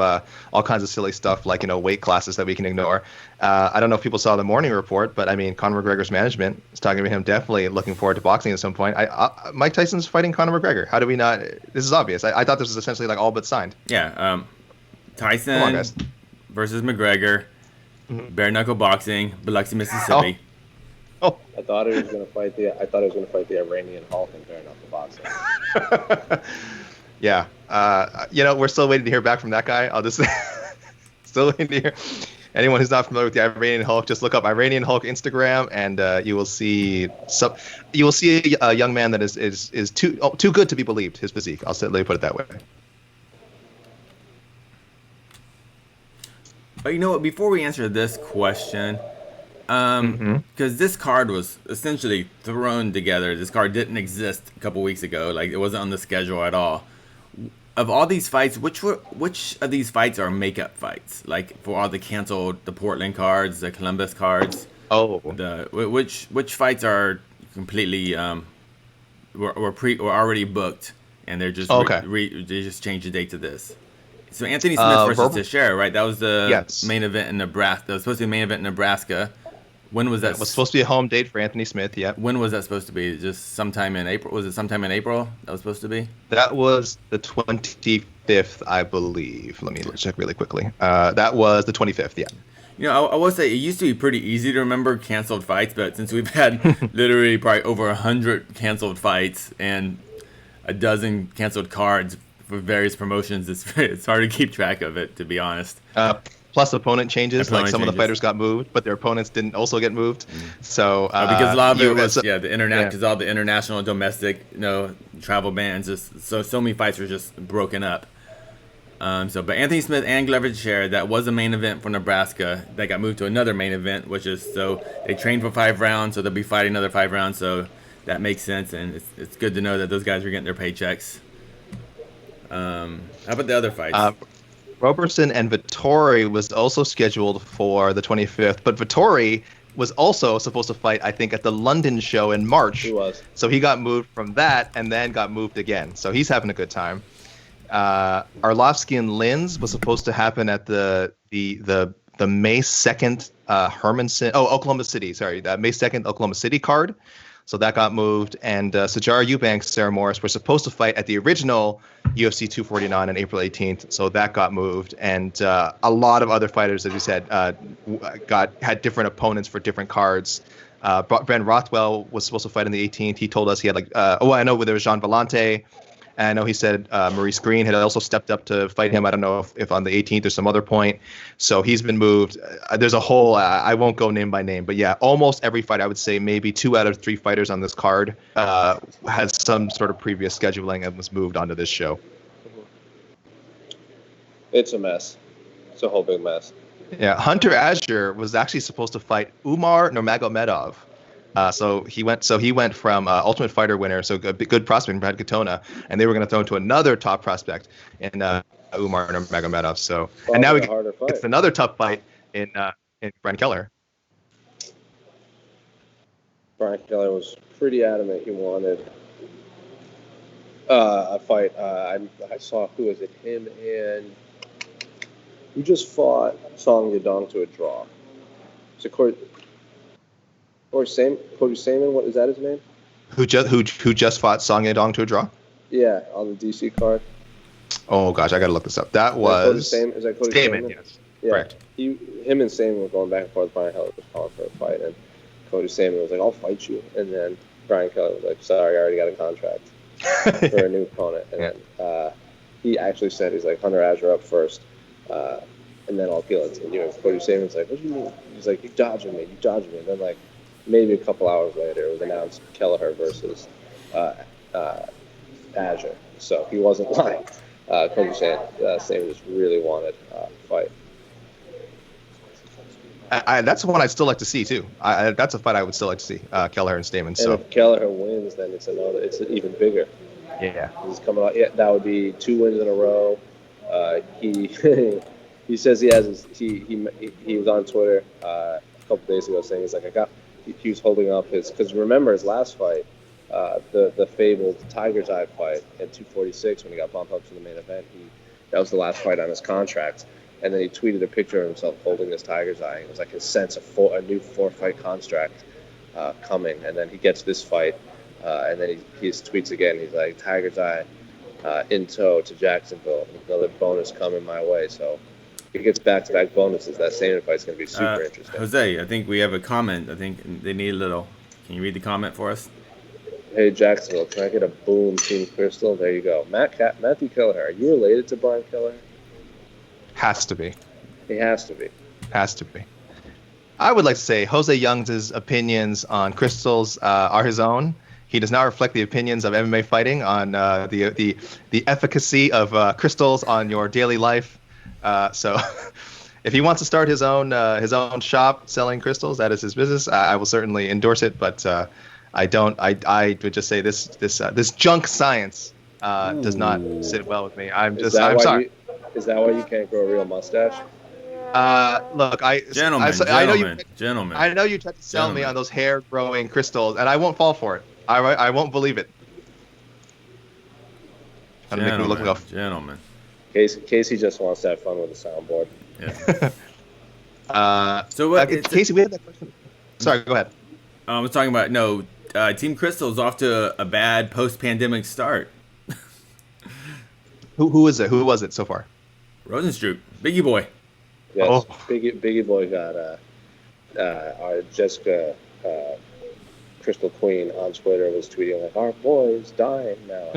silly stuff like weight classes that we can ignore. I don't know if people saw the morning report, but I mean, Conor McGregor's management is talking about him definitely looking forward to boxing at some point. Mike Tyson's fighting Conor McGregor. How do we not? This is obvious. I thought this was essentially like all but signed. Yeah, Tyson Come on, guys. Versus McGregor, bare knuckle boxing, Biloxi, Mississippi. Oh. I thought he was going to fight the Iranian Hulk in bare knuckle boxing. Yeah. We're still waiting to hear back from that guy. I'll just still waiting to hear. Anyone who's not familiar with the Iranian Hulk, just look up Iranian Hulk Instagram, and you will see a young man that is too good to be believed. His physique. Let me put it that way. But you know what? Before we answer this question, because this card was essentially thrown together. This card didn't exist a couple weeks ago. Like, it wasn't on the schedule at all. Of all these fights, which of these fights are makeup fights? Like, for all the canceled, the Portland cards, the Columbus cards. Oh, which fights are completely were already booked, and they're just they just changed the date to this. So Anthony Smith versus Teixeira, right? That was the main event in Nebraska. That was supposed to be the main event in Nebraska. When was that? It was supposed to be a home date for Anthony Smith, yeah. When was that supposed to be? Just sometime in April? Was it sometime in April that was supposed to be? That was the 25th, I believe. Let me check really quickly. That was the 25th, yeah. You know, I will say it used to be pretty easy to remember canceled fights, but since we've had literally probably over 100 canceled fights and a dozen canceled cards for various promotions, it's hard to keep track of it, to be honest. Plus opponent changes, like some of the fighters got moved, but their opponents didn't also get moved. So because a lot of it was the internet, because all the international, domestic, travel bans, just so many fights were just broken up. But Anthony Smith and Glover Teixeira, that was a main event for Nebraska. That got moved to another main event, which is they trained for 5 rounds, so they'll be fighting another 5 rounds. So that makes sense, and it's good to know that those guys are getting their paychecks. How about the other fights? Roberson and Vettori was also scheduled for the 25th, but Vettori was also supposed to fight, I think, at the London show in March. He was. So he got moved from that and then got moved again. So he's having a good time. Arlovsky and Linz was supposed to happen at the May 2nd Oklahoma City. Sorry, May 2nd Oklahoma City card. So that got moved, and Sajara Eubanks, Sarah Morris were supposed to fight at the original UFC 249 on April 18th. So that got moved, and a lot of other fighters, as you said, had different opponents for different cards. Ben Rothwell was supposed to fight on the 18th. He told us he had I know there was Jean Vellante. And I know he said Maurice Green had also stepped up to fight him. I don't know if on the 18th or some other point. So he's been moved. There's a whole, I won't go name by name, but yeah, almost every fight, I would say maybe 2 out of 3 fighters on this card has some sort of previous scheduling and was moved onto this show. It's a mess. It's a whole big mess. Yeah, Hunter Azure was actually supposed to fight Umar Nurmagomedov. So he went from Ultimate Fighter winner, so a good prospect, Brad Katona, and they were going to throw him to another top prospect in Umar Nurmagomedov. So and now it's another tough fight in Brian Keller. Brian Keller was pretty adamant he wanted a fight. I saw, who was it? Him and who just fought Song Yadong to a draw. So Cody Saman, what is that his name? Who just fought Song Yadong to a draw? Yeah, on the DC card. Oh gosh, I gotta look this up. That was is that Cody Saman? Yes. Yeah. Correct. Him and Saman were going back and forth. Brian Keller was calling for a fight, and Cody Saman was like, "I'll fight you," and then Brian Keller was like, "Sorry, I already got a contract for a new opponent." And then he actually said, "He's like, Hunter Azure up first, and then I'll guillotine you." And Cody Saman's like, "What do you mean?" He's like, "You dodging me, you dodging me." And then maybe a couple hours later, it was announced Kelleher versus Azure. So he wasn't lying. Cody Saman just really wanted a fight. That's one I'd still like to see too. That's a fight I would still like to see, Kelleher and Stamen. And if Kelleher wins, then it's even bigger. Yeah, he's coming out. Yeah, that would be 2 wins in a row. He says he has. He was on Twitter a couple days ago saying he was holding up because remember his last fight, the fabled Tiger's Eye fight in 246 when he got bumped up to the main event. That was the last fight on his contract. And then he tweeted a picture of himself holding this Tiger's Eye. It was like his sense of a new 4-fight contract coming. And then he gets this fight, and then he tweets again. He's like, Tiger's Eye in tow to Jacksonville. Another bonus coming my way. So if he gets back-to-back bonuses, that same fight's going to be super interesting. Jose, I think we have a comment. I think they need a little. Can you read the comment for us? Hey, Jacksonville, can I get a boom, Team Crystal? There you go. Matthew Kelleher, are you related to Brian Kelleher? Has to be. He has to be. Has to be. I would like to say Jose Young's opinions on crystals are his own. He does not reflect the opinions of MMA fighting on the efficacy of crystals on your daily life. So if he wants to start his own shop selling crystals, that is his business. I will certainly endorse it, but I don't. I would just say this junk science does not sit well with me. I'm sorry. Is that why you can't grow a real mustache? Look, Gentlemen. I know you tried to sell me on those hair growing crystals, and I won't fall for it. I won't believe it. Gentlemen. Casey just wants to have fun with the soundboard. Yeah. So what? Casey, we had that question. Sorry, go ahead. I was talking about Team Crystal's off to a bad post-pandemic start. Who is it? Who was it so far? Rosenstruck, Biggie Boy. Yes, Biggie Boy got our Jessica Crystal Queen on Twitter was tweeting like, "Our boy's dying now."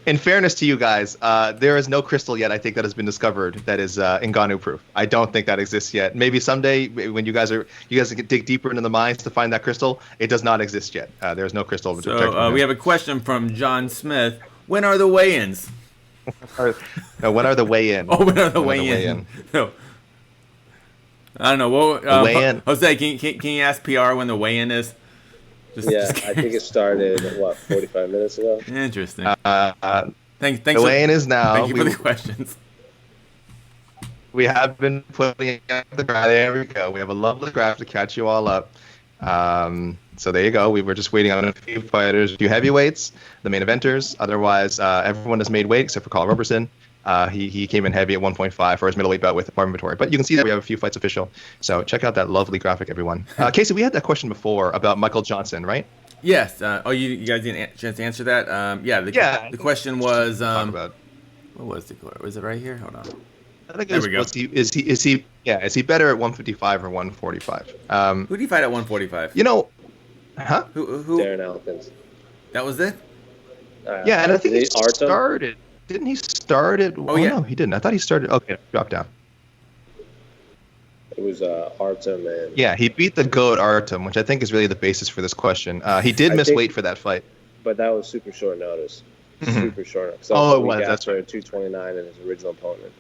In fairness to you guys, there is no crystal yet, I think, that has been discovered that is Ngannou proof. I don't think that exists yet. Maybe someday when you guys can dig deeper into the mines to find that crystal. It does not exist yet. There is no crystal. So we have a question from John Smith. When are the weigh-ins? No, when are the weigh-in? Oh, when are the weigh-in? No. I don't know. Well, weigh-in. Jose, can you ask PR when the weigh-in is? I think it started 45 minutes ago. Interesting. Thanks. The weigh-in is now. Thank you for the questions. We have been putting out the graph. There we go. We have a lovely graph to catch you all up. So there you go. We were just waiting on a few fighters, a few heavyweights, the main eventers. Otherwise, everyone has made weight except for Carl Roberson. He came in heavy at 1.5 for his middleweight bout with Marvin Vettori. But you can see that we have a few fights official. So check out that lovely graphic, everyone. Casey, we had that question before about Michael Johnson, right? Yes. You guys didn't chance to answer that? The question was what was the question? Was it right here? Hold on. I think there we go. Is he better at 155 or 145? Who did he fight at 145? Huh? Who? Darren Elkins. That was it? Yeah, and I think he started. Didn't he start it? Oh, yeah. No, he didn't. I thought he started. Okay, drop down. It was Artem and... Yeah, he beat the GOAT Artem, which I think is really the basis for this question. He did miss weight for that fight. But that was super short notice. Mm-hmm. Super short notice. Oh, it was. That's right. 229 and his original opponent.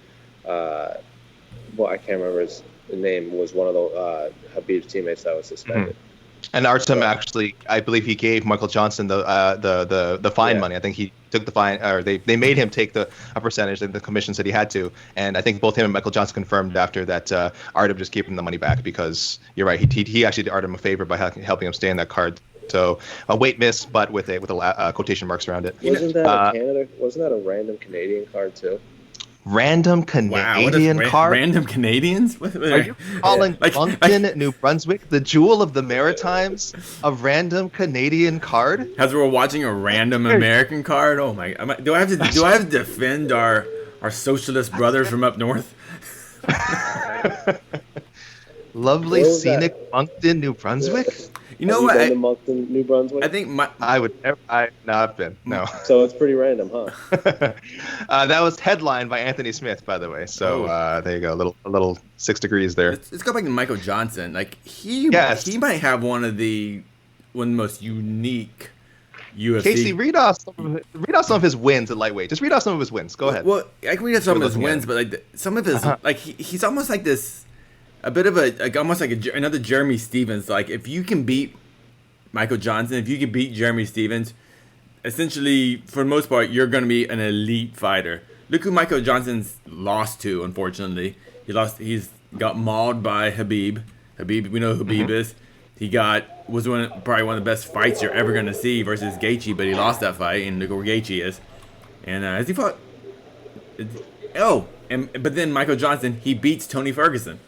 I can't remember his name, was one of the Habib's teammates that was suspended. Mm-hmm. And Artem actually, I believe he gave Michael Johnson the fine money. I think he took the fine, or they made him take a percentage. The commission said he had to, and I think both him and Michael Johnson confirmed after that Artem just gave him the money back because you're right. He actually did Artem a favor by helping him stay in that card. So a weight miss, but with a quotation marks around it. Wasn't that a Canada? Wasn't that a random Canadian card too? Random Canadian card? Random Canadians? Are you calling Moncton, New Brunswick, the jewel of the Maritimes, a random Canadian card? As we're watching a random American card? Oh my! Do I have to defend our socialist brothers from up north? Lovely scenic Moncton, New Brunswick. You know what? Been to Moncton, New Brunswick? I think I've been. No. So it's pretty random, huh? That was headlined by Anthony Smith, by the way. So there you go, a little 6 degrees there. Let's go back to Michael Johnson. Like he might have one of the most unique UFC. Casey, read off some of his wins at lightweight. Just read off some of his wins. Go ahead. Well, I can read off some of his wins, but some of his he's almost like this. A bit of another Jeremy Stevens. Like, if you can beat Michael Johnson, if you can beat Jeremy Stevens, essentially, for the most part, you're going to be an elite fighter. Look who Michael Johnson's lost to, unfortunately. He's got mauled by Habib. We know who Habib is. He was probably one of the best fights you're ever going to see versus Gaethje, but he lost that fight, and look where Gaethje is. And has he fought? But then Michael Johnson, he beats Tony Ferguson.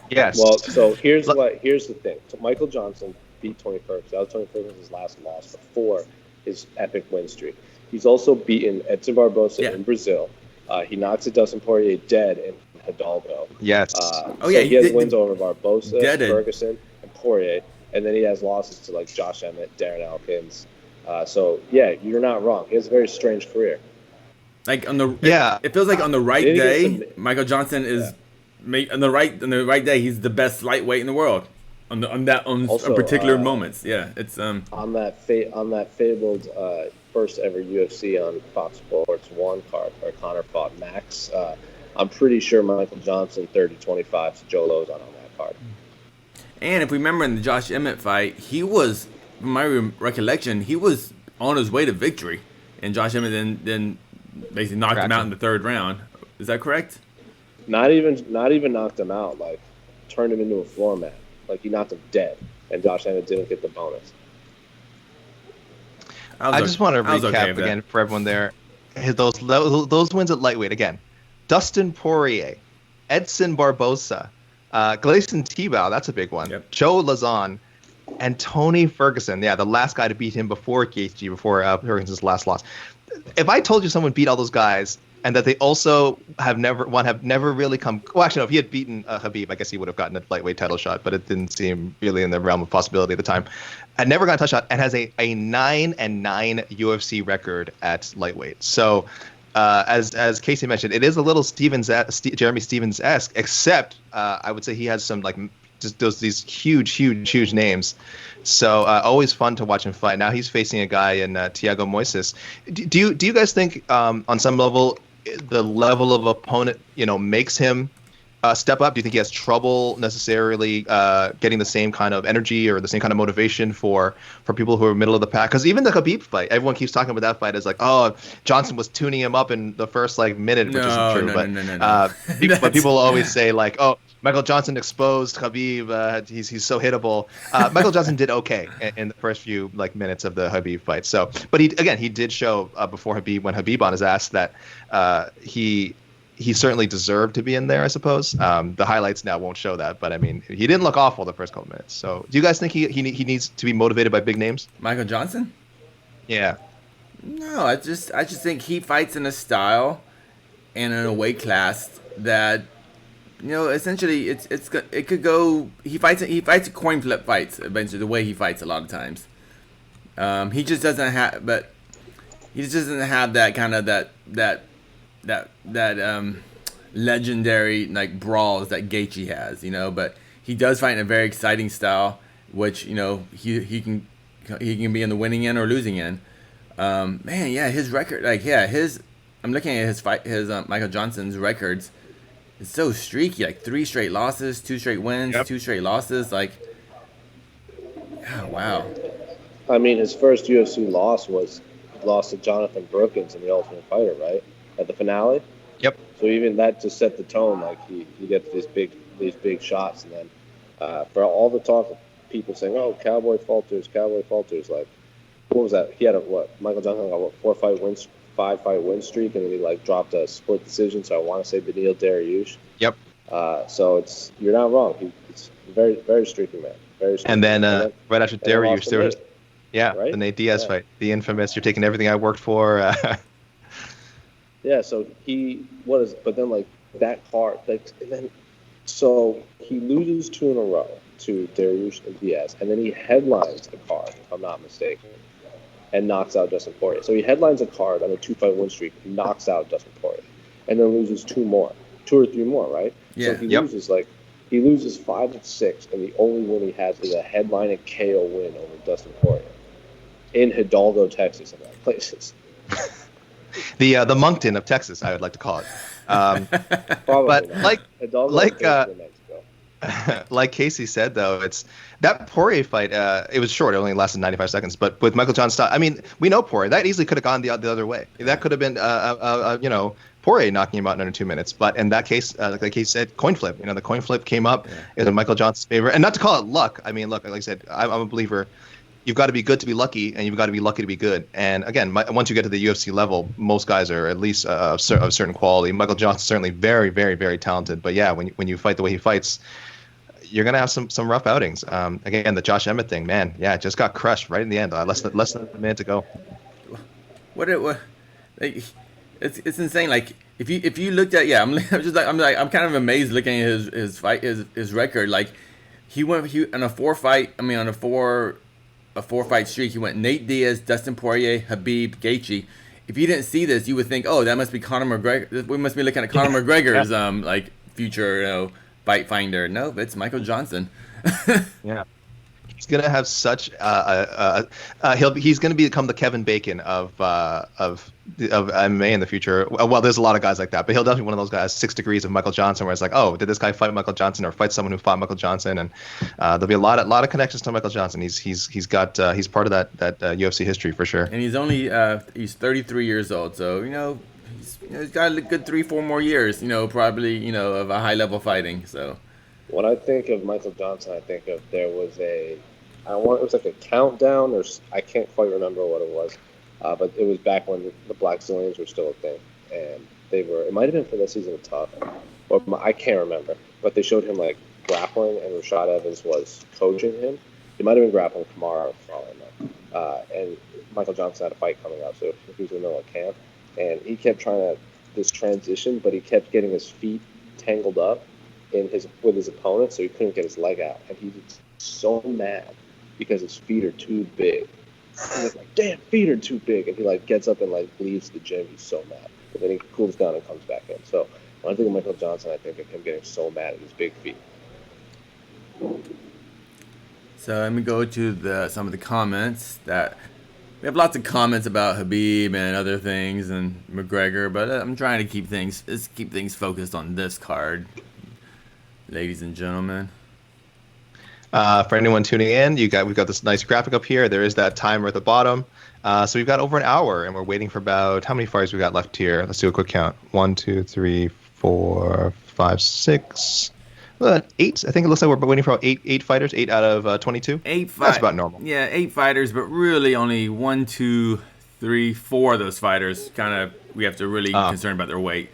Yes. Well, so here's the thing. So Michael Johnson beat Tony Ferguson. That was Tony Ferguson's last loss before his epic win streak. He's also beaten Edson Barbosa in Brazil. He knocks Dustin Poirier dead in Hidalgo. Yes. He has wins over Barbosa, Ferguson, and Poirier, and then he has losses to like Josh Emmett, Darren Elkins. You're not wrong. He has a very strange career. Like it feels like on the right day, Michael Johnson is on the right day, he's the best lightweight in the world. On Also, particular moments, yeah, it's on that fabled first ever UFC on Fox Sports 1 card where Conor fought Max. I'm pretty sure Michael Johnson 30-25 to Joe Lozon on that card. And if we remember in the Josh Emmett fight, he was, from my recollection, he was on his way to victory, and Josh Emmett then basically knocked him out in the third round. Is that correct? Not even knocked him out. Like turned him into a floor mat. Like he knocked him dead, and Josh Emmett didn't get the bonus. I just want to recap again for everyone there. Those wins at lightweight again. Dustin Poirier, Edson Barbosa, Gleison Tibau, that's a big one. Yep. Joe Lozon, and Tony Ferguson. Yeah, the last guy to beat him before Gaethje, before Ferguson's last loss. If I told you someone beat all those guys and that they also have never really come. Well, actually, no. If he had beaten Khabib, I guess he would have gotten a lightweight title shot, but it didn't seem really in the realm of possibility at the time. Had never gotten a title shot and has a 9-9 UFC record at lightweight. So, as Casey mentioned, it is a little Jeremy Stevens-esque, except I would say he has some like just these huge names. So always fun to watch him fight. Now he's facing a guy in Thiago Moises. Do you guys think on some level the level of opponent makes him step up? Do you think he has trouble necessarily getting the same kind of energy or the same kind of motivation for people who are middle of the pack? Because even the Khabib fight, everyone keeps talking about that fight as like, oh, Johnson was tuning him up in the first minute, which isn't true. No. But people always say like, oh, Michael Johnson exposed Khabib. He's so hittable. Michael Johnson did okay in the first few minutes of the Khabib fight. So, but he did show before Khabib, when Khabib on his ass, that he certainly deserved to be in there, I suppose. The highlights now won't show that, but I mean, he didn't look awful the first couple minutes. So, do you guys think he needs to be motivated by big names? Michael Johnson? Yeah. No, I just think he fights in a style and in a weight class that, essentially it could go. He fights coin flip fights eventually. The way he fights a lot of times, he just doesn't have that kind of that legendary brawls that Gaethje has, but he does fight in a very exciting style, which he can be in the winning end or losing end. His record, I'm looking at his Michael Johnson's records. It's so streaky, 3 straight losses, 2 straight wins, 2 straight losses, wow. I mean, his first UFC loss was lost to Jonathan Brookins in the Ultimate Fighter, right? At the finale. Yep. So even that just set the tone. He gets these big shots, and then for all the talk of people saying, "Oh, Cowboy falters." What was that? He had Michael Johnson got 5-fight win streak, and then he dropped a split decision. So I want to say Beneil Dariush. Yep. So you're not wrong. He's very very streaky man. Very streaky. And then right after Dariush, there was right? the Nate Diaz fight, the infamous. You're taking everything I worked for. Yeah, so but then that card, and then, so he loses 2 in a row to Dariush and Diaz, and then he headlines the card, if I'm not mistaken, and knocks out Dustin Poirier. So he headlines a card on a 2-fight win streak, knocks out Dustin Poirier, and then loses 2 or 3 more, right? Yeah. So he loses 5 of 6, and the only win he has is a headline and KO win over Dustin Poirier in Hidalgo, Texas, of all places. The Moncton of Texas, I would like to call it. But like Casey said, though, it's that Poirier fight. It was short; it only lasted 95 seconds. But with Michael Johnson, I mean, we know Poirier. That easily could have gone the other way. That could have been, Poirier knocking him out in under 2 minutes. But in that case, like he said, coin flip. The coin flip came up in Michael Johnson's favor, and not to call it luck. I mean, look, like I said, I'm a believer. You've got to be good to be lucky, and you've got to be lucky to be good. And again, once you get to the UFC level, most guys are at least of certain quality. Michael Johnson's certainly very, very, very talented. But yeah, when you fight the way he fights, you're gonna have some rough outings. Again, the Josh Emmett thing, man, it just got crushed right in the end. Less than a minute to go. It's insane. If you looked at I'm kind of amazed looking at his fight his record. He went on a 4-fight streak. He went Nate Diaz, Dustin Poirier, Khabib, Gaethje. If you didn't see this, you would think, oh, that must be Conor McGregor. We must be looking at Conor McGregor's future fight finder. Nope, it's Michael Johnson. Yeah. He's gonna have such he's gonna become the Kevin Bacon of MMA in the future. Well, there's a lot of guys like that, but he'll definitely be one of those guys, 6 degrees of Michael Johnson, where it's like, oh, did this guy fight Michael Johnson or fight someone who fought Michael Johnson? And there'll be a lot of connections to Michael Johnson. He's part of that UFC history for sure. And he's only he's 33 years old, so he's got a good 3-4 more years, probably of a high level fighting. So when I think of Michael Johnson, I think of there was it was like a countdown, or I can't quite remember what it was, but it was back when the Black Zillions were still a thing, and it might have been for the season of Tough, or I can't remember, but they showed him like grappling, and Rashad Evans was coaching him. He might have been grappling Kamara for all I know, and Michael Johnson had a fight coming up, so he was in the middle of camp, and he kept trying this transition, but he kept getting his feet tangled up with his opponent, so he couldn't get his leg out, and he was so mad because his feet are too big. He was like, damn, feet are too big, and he like gets up and like leaves the gym. He's so mad, but then he cools down and comes back in. So when I think of Michael Johnson, I think of him getting so mad at his big feet. So let me go to some of the comments. That we have lots of comments about Khabib and other things and McGregor, but I'm trying to keep things focused on this card, ladies and gentlemen. For anyone tuning in, we've got this nice graphic up here. There is that timer at the bottom. So we've got over an hour, and we're waiting for about how many fighters we got left here. Let's do a quick count. 1, 2, 3, 4, 5, 6, 8. I think it looks like we're waiting for eight fighters. 8 out of 22. That's about normal. Yeah, 8 fighters, but really only 1, 2, 3, 4 of those fighters. We have to really concern about their weight.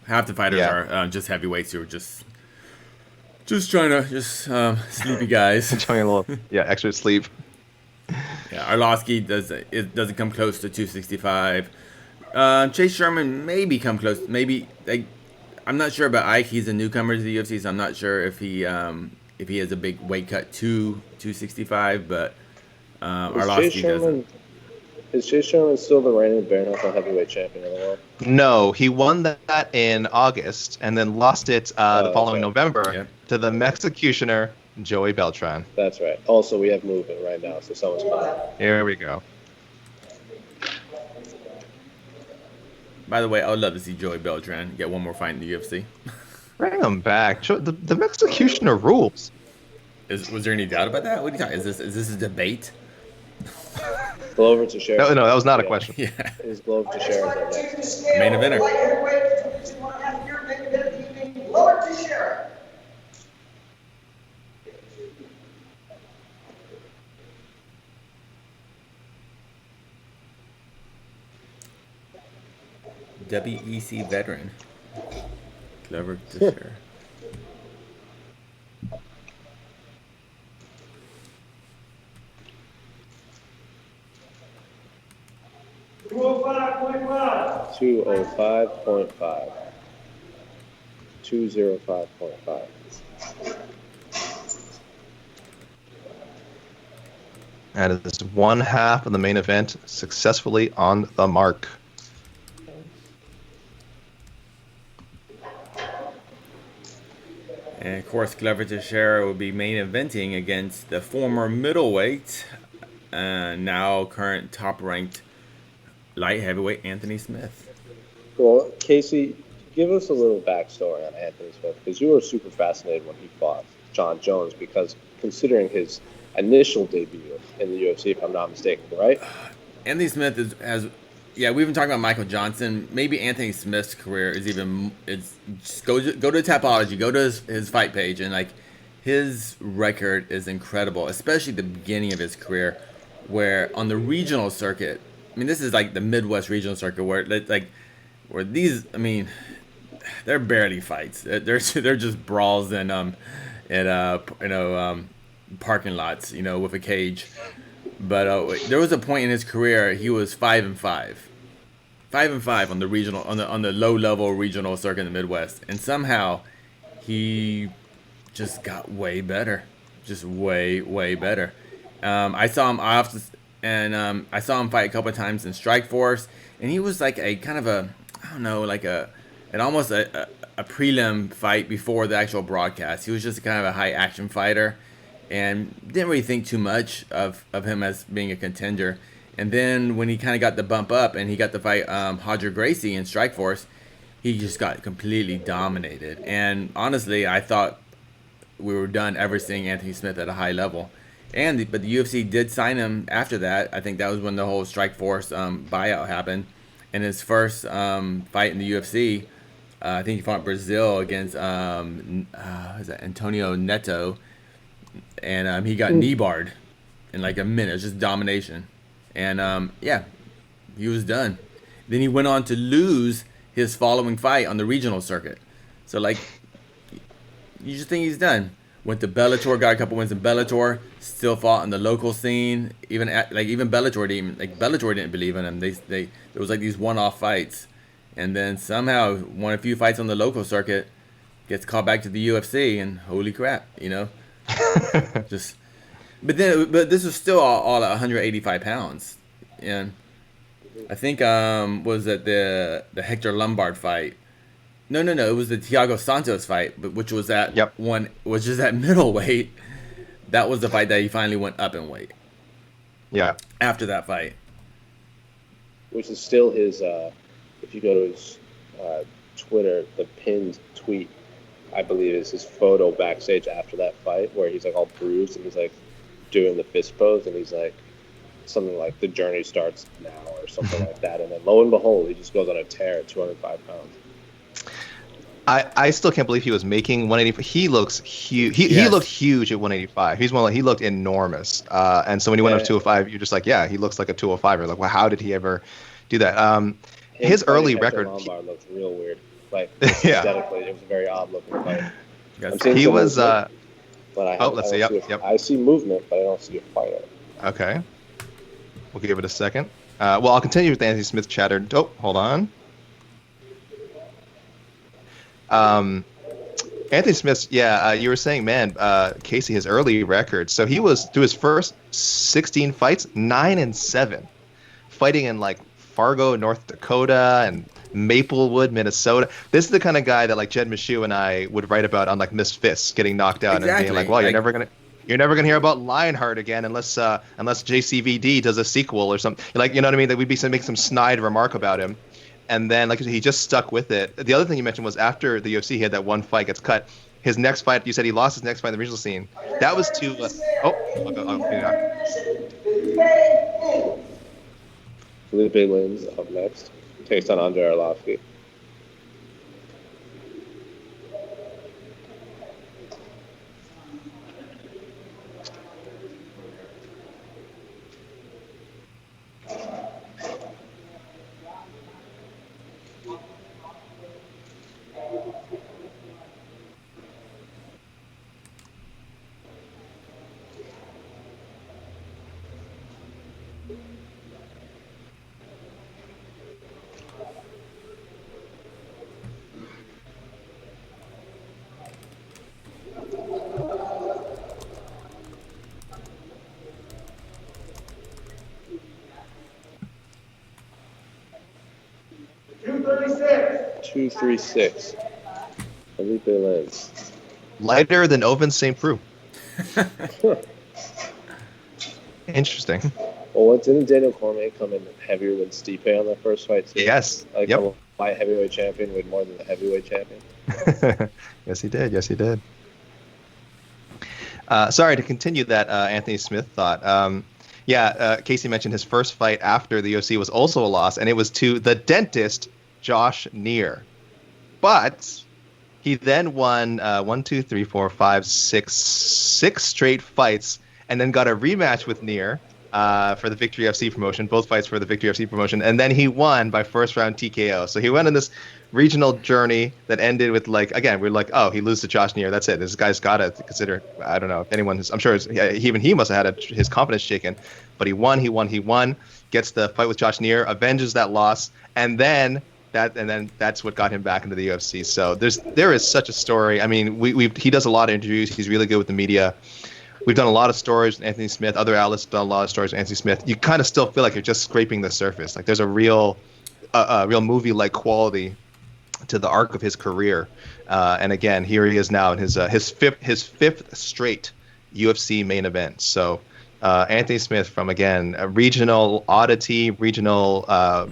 Half the fighters are just heavyweights who are just trying to sleepy guys. Enjoying a little extra sleep. Yeah, Arlovsky doesn't come close to 265. Chase Sherman maybe come close. Maybe I'm not sure about Ike. He's a newcomer to the UFC, so I'm not sure if he has a big weight cut to 265. But Arlovsky doesn't. Is Chase Sherman still the reigning bare knuckle heavyweight champion in the world? No, he won that in August and then lost it the following November to the Executioner, Joey Beltran. That's right. Also, we have movement right now, so someone's coming. Here we go. By the way, I would love to see Joey Beltran get one more fight in the UFC. Bring him back. The Executioner rules. Was there any doubt about that? What are you talking? Is this a debate? Glover to Sharon. No, that was not a question. Yeah. It was Glover to Sharon. Main eventer. Glover to Sharon. WEC veteran. Glover to Sharon. $205.5. 205.5. 205.5. That is one half of the main event successfully on the mark. And of course, Glover Teixeira will be main eventing against the former middleweight, now current top-ranked light heavyweight Anthony Smith. Well, Casey, give us a little backstory on Anthony Smith, because you were super fascinated when he fought John Jones, because considering his initial debut in the UFC, if I'm not mistaken, right? Anthony Smith we've been talking about Michael Johnson. Maybe Anthony Smith's career is just go to Tapology, go to his fight page, and his record is incredible, especially the beginning of his career, where on the regional circuit, I mean, this is like the Midwest regional circuit where these, I mean, they're barely fights. They're just brawls in parking lots, with a cage. But there was a point in his career he was 5-5 on the regional, on the low level regional circuit in the Midwest, and somehow he just got way better, just way better. I saw him I saw him fight a couple of times in Strikeforce, and he was like a kind of a, I don't know, like almost a a prelim fight before the actual broadcast. He was just kind of a high action fighter, and didn't really think too much of him as being a contender. And then when he kind of got the bump up and he got to fight Roger Gracie in Strikeforce, he just got completely dominated. And honestly, I thought we were done ever seeing Anthony Smith at a high level. But the UFC did sign him after that. I think that was when the whole Strikeforce buyout happened. And his first fight in the UFC, I think he fought Brazil against Antonio Neto, and he got knee barred in like a minute. It was just domination, and he was done. Then he went on to lose his following fight on the regional circuit. So like, you just think he's done. Went to Bellator, got a couple wins in Bellator. Still fought on the local scene. Even Bellator didn't believe in him. There was like these one-off fights, and then somehow won a few fights on the local circuit. Gets called back to the UFC, and holy crap, But this was still all at 185 pounds, and I think was it the Hector Lombard fight. No. It was the Thiago Santos fight, which was at middleweight. That was the fight that he finally went up in weight. Yeah. After that fight, which is still his. If you go to his Twitter, the pinned tweet, I believe, is his photo backstage after that fight, where he's like all bruised and he's like doing the fist pose, and he's like something like "the journey starts now" or something like that. And then lo and behold, he just goes on a tear at 205 pounds. I still can't believe he was making 185. He looks huge. He looked huge at 185. He looked enormous. And so when he went up to 205, you're just like, yeah, he looks like a 205. You're like, well, how did he ever do that? His early record. Lombard looked real weird. Like aesthetically, it was a very odd looking fight. He was. But let's see. Yep. I see movement, but I don't see a fighter. Okay. We'll give it a second. Well, I'll continue with the Anthony Smith chatter. Oh, hold on. Anthony Smith, you were saying, man, Casey, his early record. So he was, through his first 16 fights, 9-7, fighting in like Fargo, North Dakota, and Maplewood, Minnesota. This is the kind of guy that like Jed Meshew and I would write about on like Missed Fists, getting knocked out and being like, well, you're never gonna hear about Lionheart again unless JCVD does a sequel or something. Like, you know what I mean? That we'd be making some snide remark about him. And then, like, he just stuck with it. The other thing you mentioned was after the UFC, he had that one fight gets cut. His next fight, you said he lost his next fight in the regional scene. That was to Felipe Lins up next. Takes on Andrei Arlovsky. .236. Felipe Lins. Lighter than Ovince St Preux. Interesting. Well, didn't Daniel Cormier come in heavier than Stipe on that first fight too? Yes. Like a light heavyweight champion weighed more than the heavyweight champion. Yes, he did. Sorry to continue that Anthony Smith thought. Casey mentioned his first fight after the UFC was also a loss, and it was to the dentist Josh Neer. But he then won 6 straight fights, and then got a rematch with Neer for the Victory FC promotion, both fights for the Victory FC promotion, and then he won by first round TKO. So he went on this regional journey that ended with, like, again, we're like, oh, he loses to Josh Neer, that's it. This guy's got to consider, I don't know if anyone I'm sure even he must have had his confidence shaken, but he won, gets the fight with Josh Neer, avenges that loss, and then that's what got him back into the UFC. So there is such a story. I mean, he does a lot of interviews. He's really good with the media. We've done a lot of stories with Anthony Smith. Other outlets have done a lot of stories with Anthony Smith. You kind of still feel like you're just scraping the surface. Like there's a real movie-like quality to the arc of his career. And again, here he is now in his fifth straight UFC main event. So Anthony Smith, from again a regional oddity,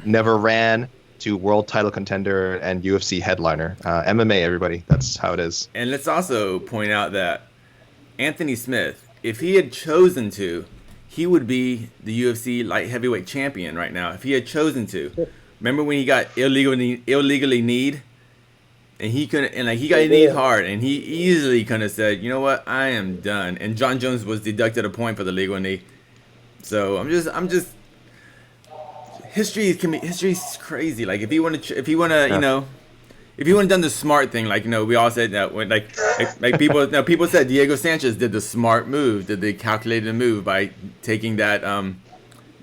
never ran, to world title contender and UFC headliner. MMA, everybody. That's how it is. And let's also point out that Anthony Smith, if he had chosen to, he would be the UFC light heavyweight champion right now. If he had chosen to. Remember when he got illegally kneed? And he couldn't, and like he got kneed hard, and he easily kind of said, "You know what? I am done." And John Jones was deducted a point for the legal knee. So I'm just. History's crazy. Like if he wanna, you know, if he wouldn't done the smart thing, like, you know, we all said that when like people said Diego Sanchez did the smart move, did the calculated move by taking that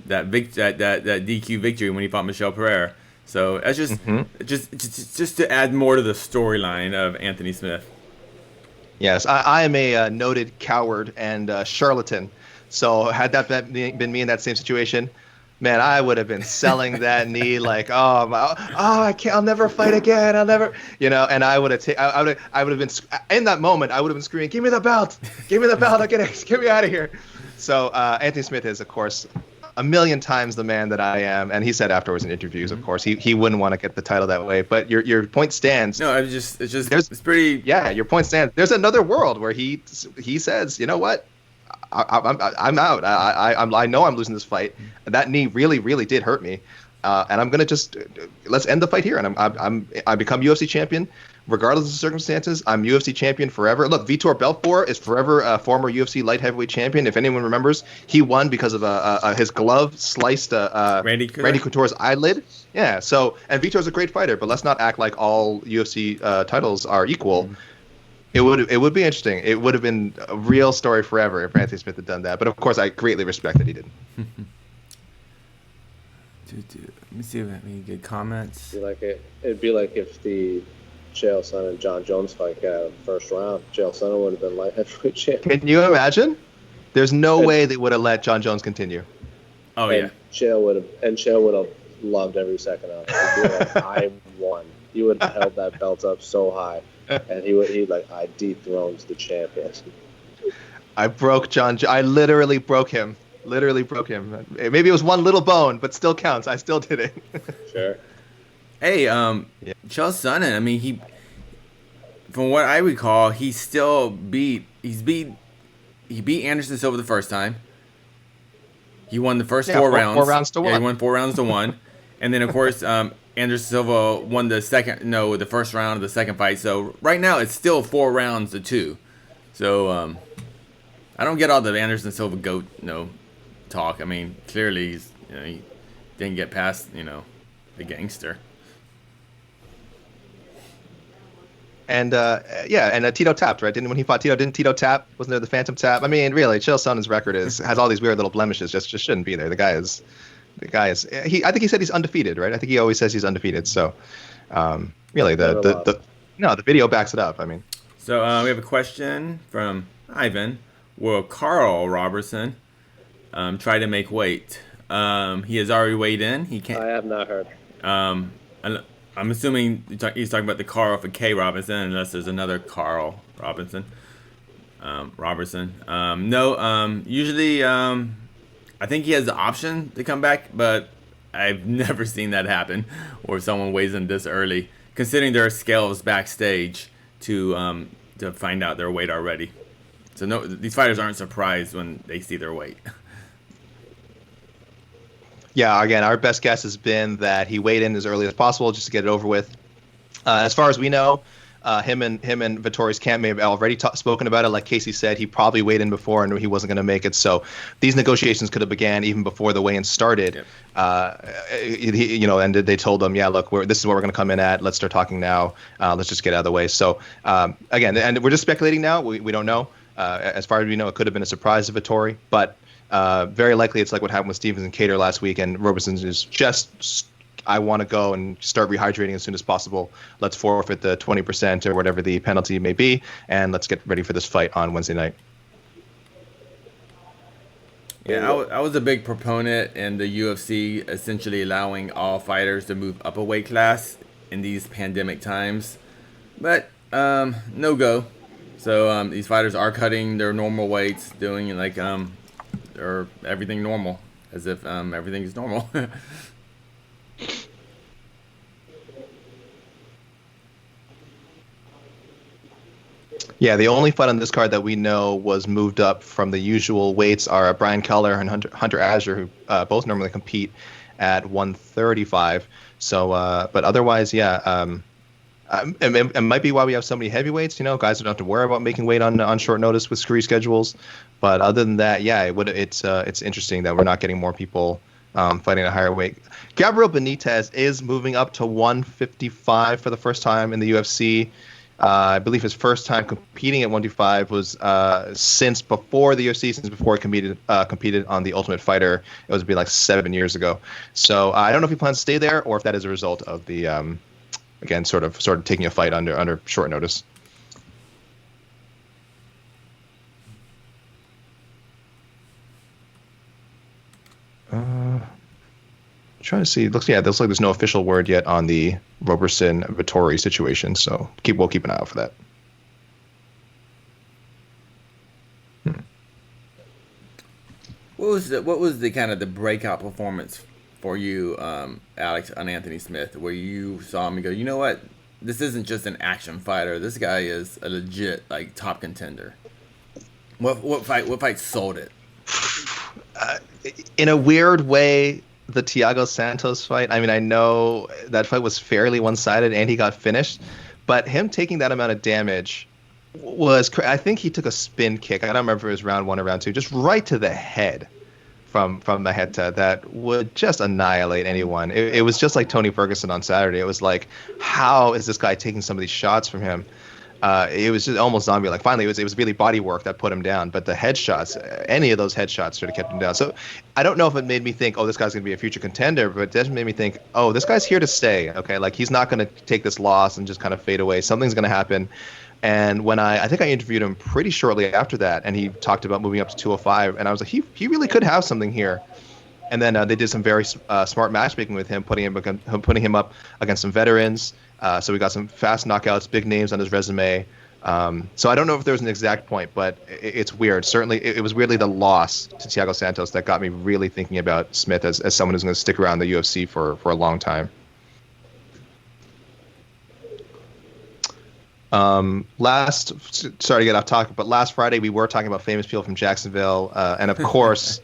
DQ victory when he fought Michel Pereira. So that's just to add more to the storyline of Anthony Smith. Yes, I am a noted coward and charlatan. So had that been me in that same situation, man, I would have been selling that knee like, I can't, I'll never fight again, I'll never, you know. And I would have been in that moment, I would have been screaming, "Give me the belt, give me the belt, get me out of here." So Anthony Smith is, of course, a million times the man that I am, and he said afterwards in interviews, of course, he wouldn't want to get the title that way. But your point stands. No, it's pretty. Yeah, your point stands. There's another world where he says, "You know what? I'm out. I know I'm losing this fight. That knee really, really did hurt me, and I'm gonna let's end the fight here. And I become UFC champion, regardless of the circumstances. I'm UFC champion forever. Look, Vitor Belfort is forever a former UFC light heavyweight champion. If anyone remembers, he won because of his glove sliced Randy Couture's eyelid. Yeah. So, and Vitor's a great fighter, but let's not act like all UFC titles are equal. Mm-hmm. It would be interesting. It would have been a real story forever if Anthony Smith had done that. But of course, I greatly respect that he didn't. Let me see if I have any good comments. It'd be like if the Chael Sonnen and John Jones fight got out of the first round. Chael Sonnen would have been light heavyweight champion. Can you imagine? There's no way they would have let John Jones continue. Oh yeah. Chael would have loved every second of it. He'd be like, I won. He would have held that belt up so high. And I dethroned the champion. I broke John. I literally broke him. Maybe it was one little bone, but still counts. I still did it. Sure. Hey, Chael Sonnen. I mean, from what I recall, he beat Anderson Silva the first time. He won the first four rounds. 4 rounds to 1. Yeah, he won 4 rounds to 1, and then of course Anderson Silva won the first round of the second fight. So right now it's still 4 rounds to 2. So I don't get all the Anderson Silva GOAT talk. I mean, clearly he didn't get past the gangster. And Tito tapped, right? When he fought Tito, didn't Tito tap? Wasn't there the phantom tap? I mean, really, Chael Sonnen's record has all these weird little blemishes. Just shouldn't be there. The guy is. I think he said he's undefeated, right? I think he always says he's undefeated. So, really, the video backs it up. I mean. So we have a question from Ivan. Will Carl Robertson try to make weight? He has already weighed in. He can't. I have not heard. I'm assuming he's talking about the Carl for K. Robinson, unless there's another Carl Robinson. Usually, I think he has the option to come back, but I've never seen that happen, or someone weighs in this early, considering there are scales backstage to find out their weight already. So no, these fighters aren't surprised when they see their weight. Yeah, again, our best guess has been that he weighed in as early as possible just to get it over with. As far as we know, him and Vittori's camp may have already spoken about it. Like Casey said, he probably weighed in before and knew he wasn't going to make it. So these negotiations could have began even before the weigh-in started. Yep. And they told him, yeah, look, this is what we're going to come in at. Let's start talking now. Let's just get out of the way. So again, and we're just speculating now. We don't know. As far as we know, it could have been a surprise to Vittori, but very likely it's like what happened with Stevens and Cater last week, and Robertson is just, I want to go and start rehydrating as soon as possible. Let's forfeit the 20% or whatever the penalty may be, and let's get ready for this fight on Wednesday night. Yeah, I was a big proponent in the UFC essentially allowing all fighters to move up a weight class in these pandemic times, but no go. So these fighters are cutting their normal weights, doing like or everything normal, as if everything is normal. Yeah, the only fight on this card that we know was moved up from the usual weights are Brian Keller and Hunter Azure, who both normally compete at 135. So, but otherwise, yeah, it might be why we have so many heavyweights. You know, guys don't have to worry about making weight on short notice with screwy schedules. But other than that, yeah, it's interesting that we're not getting more people fighting at a higher weight. Gabriel Benitez is moving up to 155 for the first time in the UFC. I believe his first time competing at 125 was since before the UFC, since before he competed on the Ultimate Fighter. It was like 7 years ago. So I don't know if he plans to stay there or if that is a result of the again sort of taking a fight under short notice. Trying to see. Looks like there's no official word yet on the Roberson Vittori situation, so we'll keep an eye out for that. What was the kind of the breakout performance for you, Alex, on Anthony Smith, where you saw him and go, you know what, this isn't just an action fighter. This guy is a legit like top contender. What fight sold it? In a weird way, the Thiago Santos fight. I mean, I know that fight was fairly one-sided and he got finished, but him taking that amount of damage was. I think he took a spin kick. I don't remember if it was round 1 or round 2, just right to the head from Maheta that would just annihilate anyone. It was just like Tony Ferguson on Saturday. It was like, how is this guy taking some of these shots from him? It was just almost zombie-like. Finally, it was really body work that put him down. But the headshots, any of those headshots sort of kept him down. So I don't know if it made me think, oh, this guy's going to be a future contender, but it definitely made me think, oh, this guy's here to stay. Okay, like he's not going to take this loss and just kind of fade away. Something's going to happen. And when I think I interviewed him pretty shortly after that, and he talked about moving up to 205, and I was like, he really could have something here. And then they did some very smart matchmaking with him, putting him up against some veterans. So we got some fast knockouts, big names on his resume. So I don't know if there was an exact point, but it's weird. Certainly, it was weirdly the loss to Thiago Santos that got me really thinking about Smith as someone who's going to stick around the UFC for a long time. Sorry to get off topic, but last Friday we were talking about famous people from Jacksonville, and of course,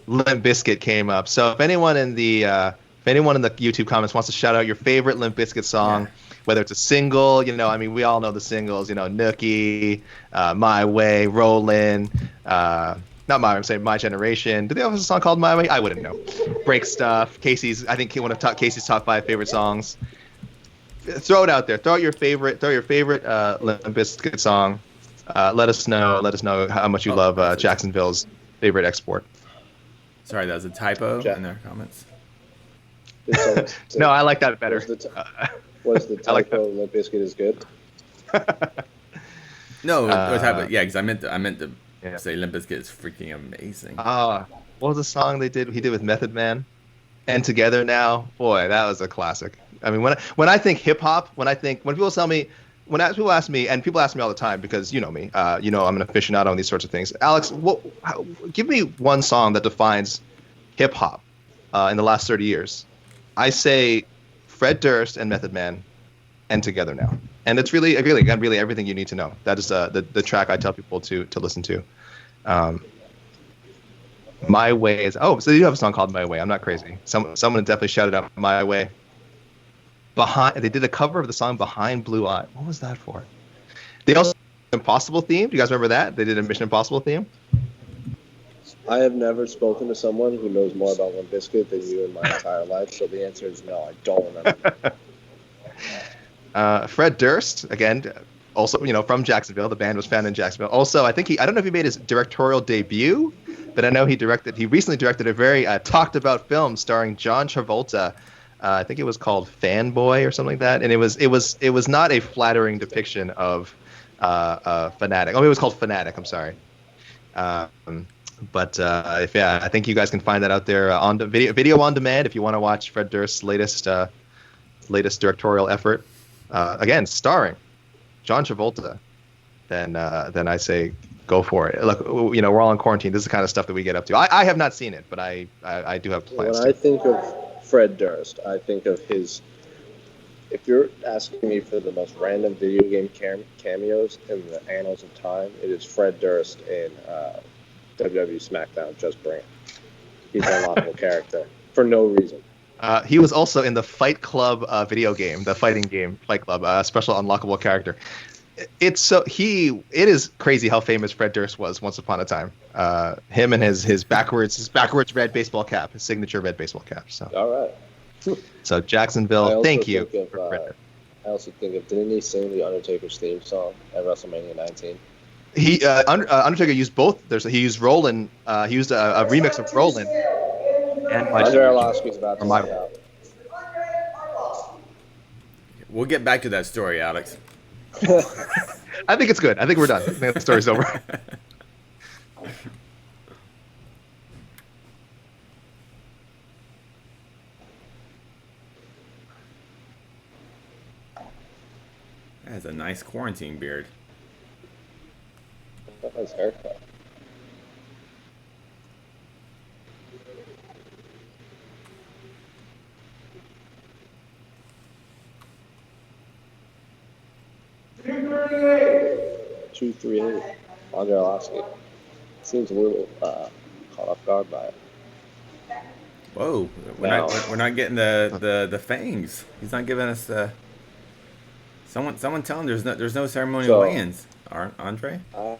Limp Bizkit came up. So if anyone in the YouTube comments wants to shout out your favorite Limp Bizkit song, whether it's a single, I mean, we all know the singles, Nookie, My Way, Rollin', not My Way, I'm saying My Generation. Do they have a song called My Way? I wouldn't know. Break Stuff, I think one of Casey's top 5 favorite songs. Throw it out there. Throw out your favorite Limp Bizkit song. Let us know how much you love Jacksonville's favorite export. Sorry, that was a typo in their comments. No, I like that better. Was the typo Limp Bizkit is good? No, typo. Yeah, because I meant to say Limp Bizkit is freaking amazing. What was the song he did with Method Man? And Together Now? Boy, that was a classic. I mean, when I think hip hop, when people ask me, and people ask me all the time because you know me, I'm an aficionado on these sorts of things. Alex, give me one song that defines hip hop in the last 30 years. I say Fred Durst and Method Man, and Together Now, and it's really everything you need to know. That is the track I tell people to listen to. My Way is so they do have a song called My Way. I'm not crazy. Someone definitely shouted out My Way. They did a cover of the song Behind Blue Eye. What was that for? They also Impossible theme. Do you guys remember that? They did a Mission Impossible theme. I have never spoken to someone who knows more about Limp Bizkit than you in my entire life, so the answer is no, I don't remember. Fred Durst, again, also from Jacksonville. The band was founded in Jacksonville. Also, I don't know if he made his directorial debut, but I know he recently directed a very talked about film starring John Travolta. I think it was called Fanboy or something like that, and it was not a flattering depiction of Fanatic. It was called Fanatic. I'm sorry. But I think you guys can find that out there on the video on demand if you want to watch Fred Durst's latest latest directorial effort, again starring John Travolta, then I say go for it. Look, we're all in quarantine. This is the kind of stuff that we get up to. I have not seen it, but I do have plans. When I think of Fred Durst, I think of his. If you're asking me for the most random video game cameos in the annals of time, it is Fred Durst in WWE SmackDown. Just Bring It. He's an unlockable character for no reason. He was also in the Fight Club video game, the fighting game Fight Club, special unlockable character. It is crazy how famous Fred Durst was once upon a time. Him and his backwards red baseball cap, his signature red baseball cap. So all right. So Jacksonville, thank you. I also think of, didn't he sing the Undertaker's theme song at WrestleMania 19? He Undertaker used both. He used Rollin'. He used a remix of Rollin'. And Andre Arlovsky's about to find out. We'll get back to that story, Alex. I think it's good. I think we're done. I think the story's over. That has a nice quarantine beard. Nice haircut. $238. Andre Arlovsky seems a little caught off guard by it. Whoa, we're not getting the fangs. He's not giving us the. Someone tell him there's no ceremonial weigh-ins, Andre. I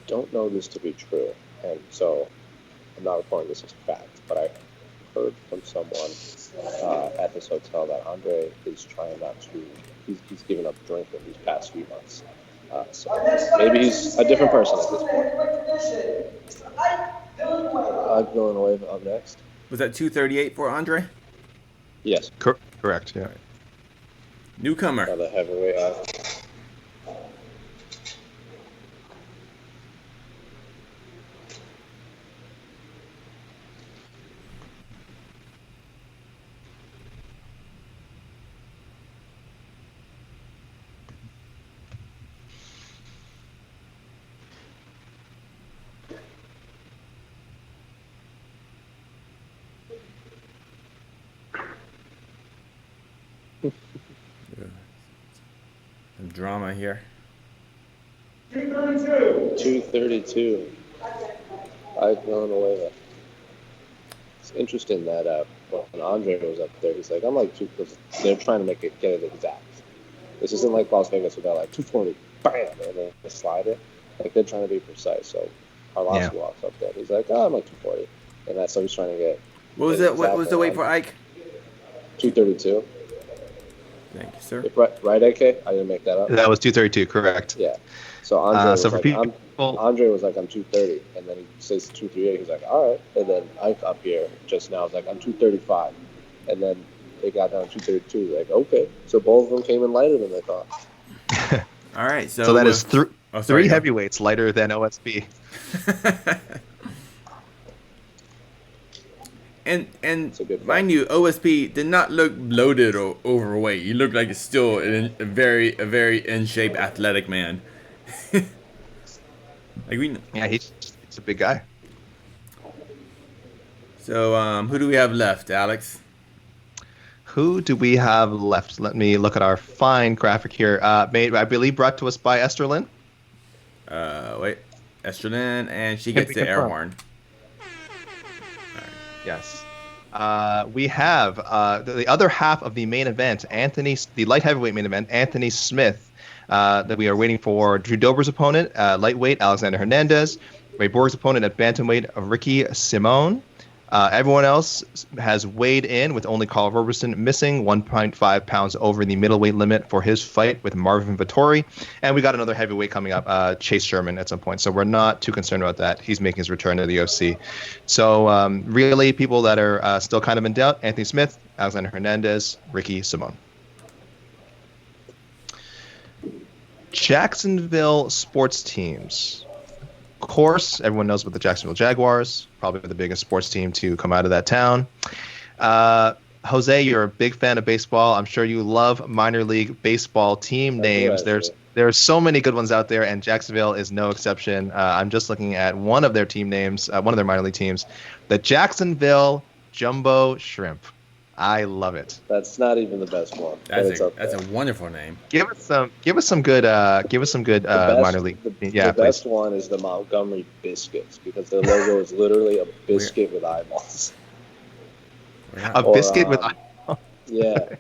don't know this to be true, and so I'm not reporting this as fact, but I heard from someone at this hotel that Andre is trying not to. He's given up drinking these past few months, so maybe he's a different person at this point. Villanueva up next. Was that 238 for Andre? Yes. Correct. Yeah. Newcomer. Another heavyweight. Some drama here. 232. Villanueva. It's interesting that when Andre was up there, he's like, I'm like because they're trying to get it exact. This isn't like Las Vegas where they're like 240, bam, and then they slide it. Like they're trying to be precise. So Arlovsky walks up there. He's like, I'm like 240, and that's what he's trying to get. What was the weight for Ike? 232. Thank you, sir. Right, AK? I didn't make that up. That was 232, correct. Yeah. So Andre was like, people, Andre was like, I'm 230, and then he says 238. He's like, all right. And then Ike up here just now was like, I'm 235, and then they got down to 232. Like, okay. So both of them came in lighter than they thought. All right. So that is three heavyweights lighter than OSB. And mind you, OSP did not look bloated or overweight. He looked like still a very in shape athletic man. He's a big guy. So who do we have left, Alex? Who do we have left? Let me look at our fine graphic here. Made, I believe, brought to us by Esther Lynn. Wait, Esther Lynn, and she gets the air horn. Yes. We have the other half of the main event, the light heavyweight main event, Anthony Smith, that we are waiting for Drew Dober's opponent, lightweight, Alexander Hernandez, Ray Borg's opponent at bantamweight, Ricky Simon. Everyone else has weighed in, with only Carl Roberson missing 1.5 pounds over the middleweight limit for his fight with Marvin Vettori. And we got another heavyweight coming up, Chase Sherman, at some point. So we're not too concerned about that. He's making his return to the UFC. So really, people that are still kind of in doubt, Anthony Smith, Alexander Hernandez, Ricky Simon. Jacksonville sports teams. Of course, everyone knows about the Jacksonville Jaguars, probably the biggest sports team to come out of that town. Jose, you're a big fan of baseball. I'm sure you love minor league baseball team names. There's so many good ones out there, and Jacksonville is no exception. I'm just looking at one of their team names, one of their minor league teams, the Jacksonville Jumbo Shrimp. I love it. That's not even the best one. That's a wonderful name. Give us some good minor league. The best one is the Montgomery Biscuits, because their logo is literally a biscuit with eyeballs. A biscuit with eyeballs. Yeah.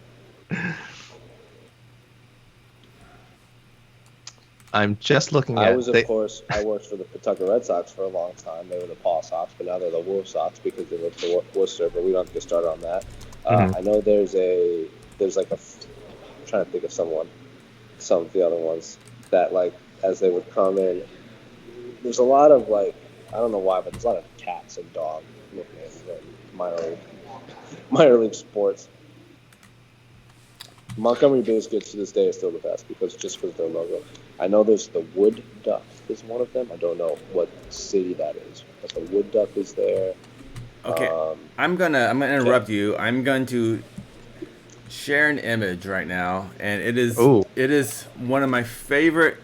I'm just looking at. I worked for the Pawtucket Red Sox for a long time. They were the Paw Sox, but now they're the Wolf Sox because they moved to Worcester. But we don't have to get started on that. I know there's like I'm trying to think of some of the other ones that, like, as they would come in, there's a lot of, like, I don't know why, but there's a lot of cats and dog nicknames in minor league sports. Montgomery Biscuits to this day is still the best because their logo. I know there's the Wood Duck is one of them. I don't know what city that is, but the Wood Duck is there. Okay, I'm gonna interrupt you. I'm going to share an image right now, and it is one of my favorite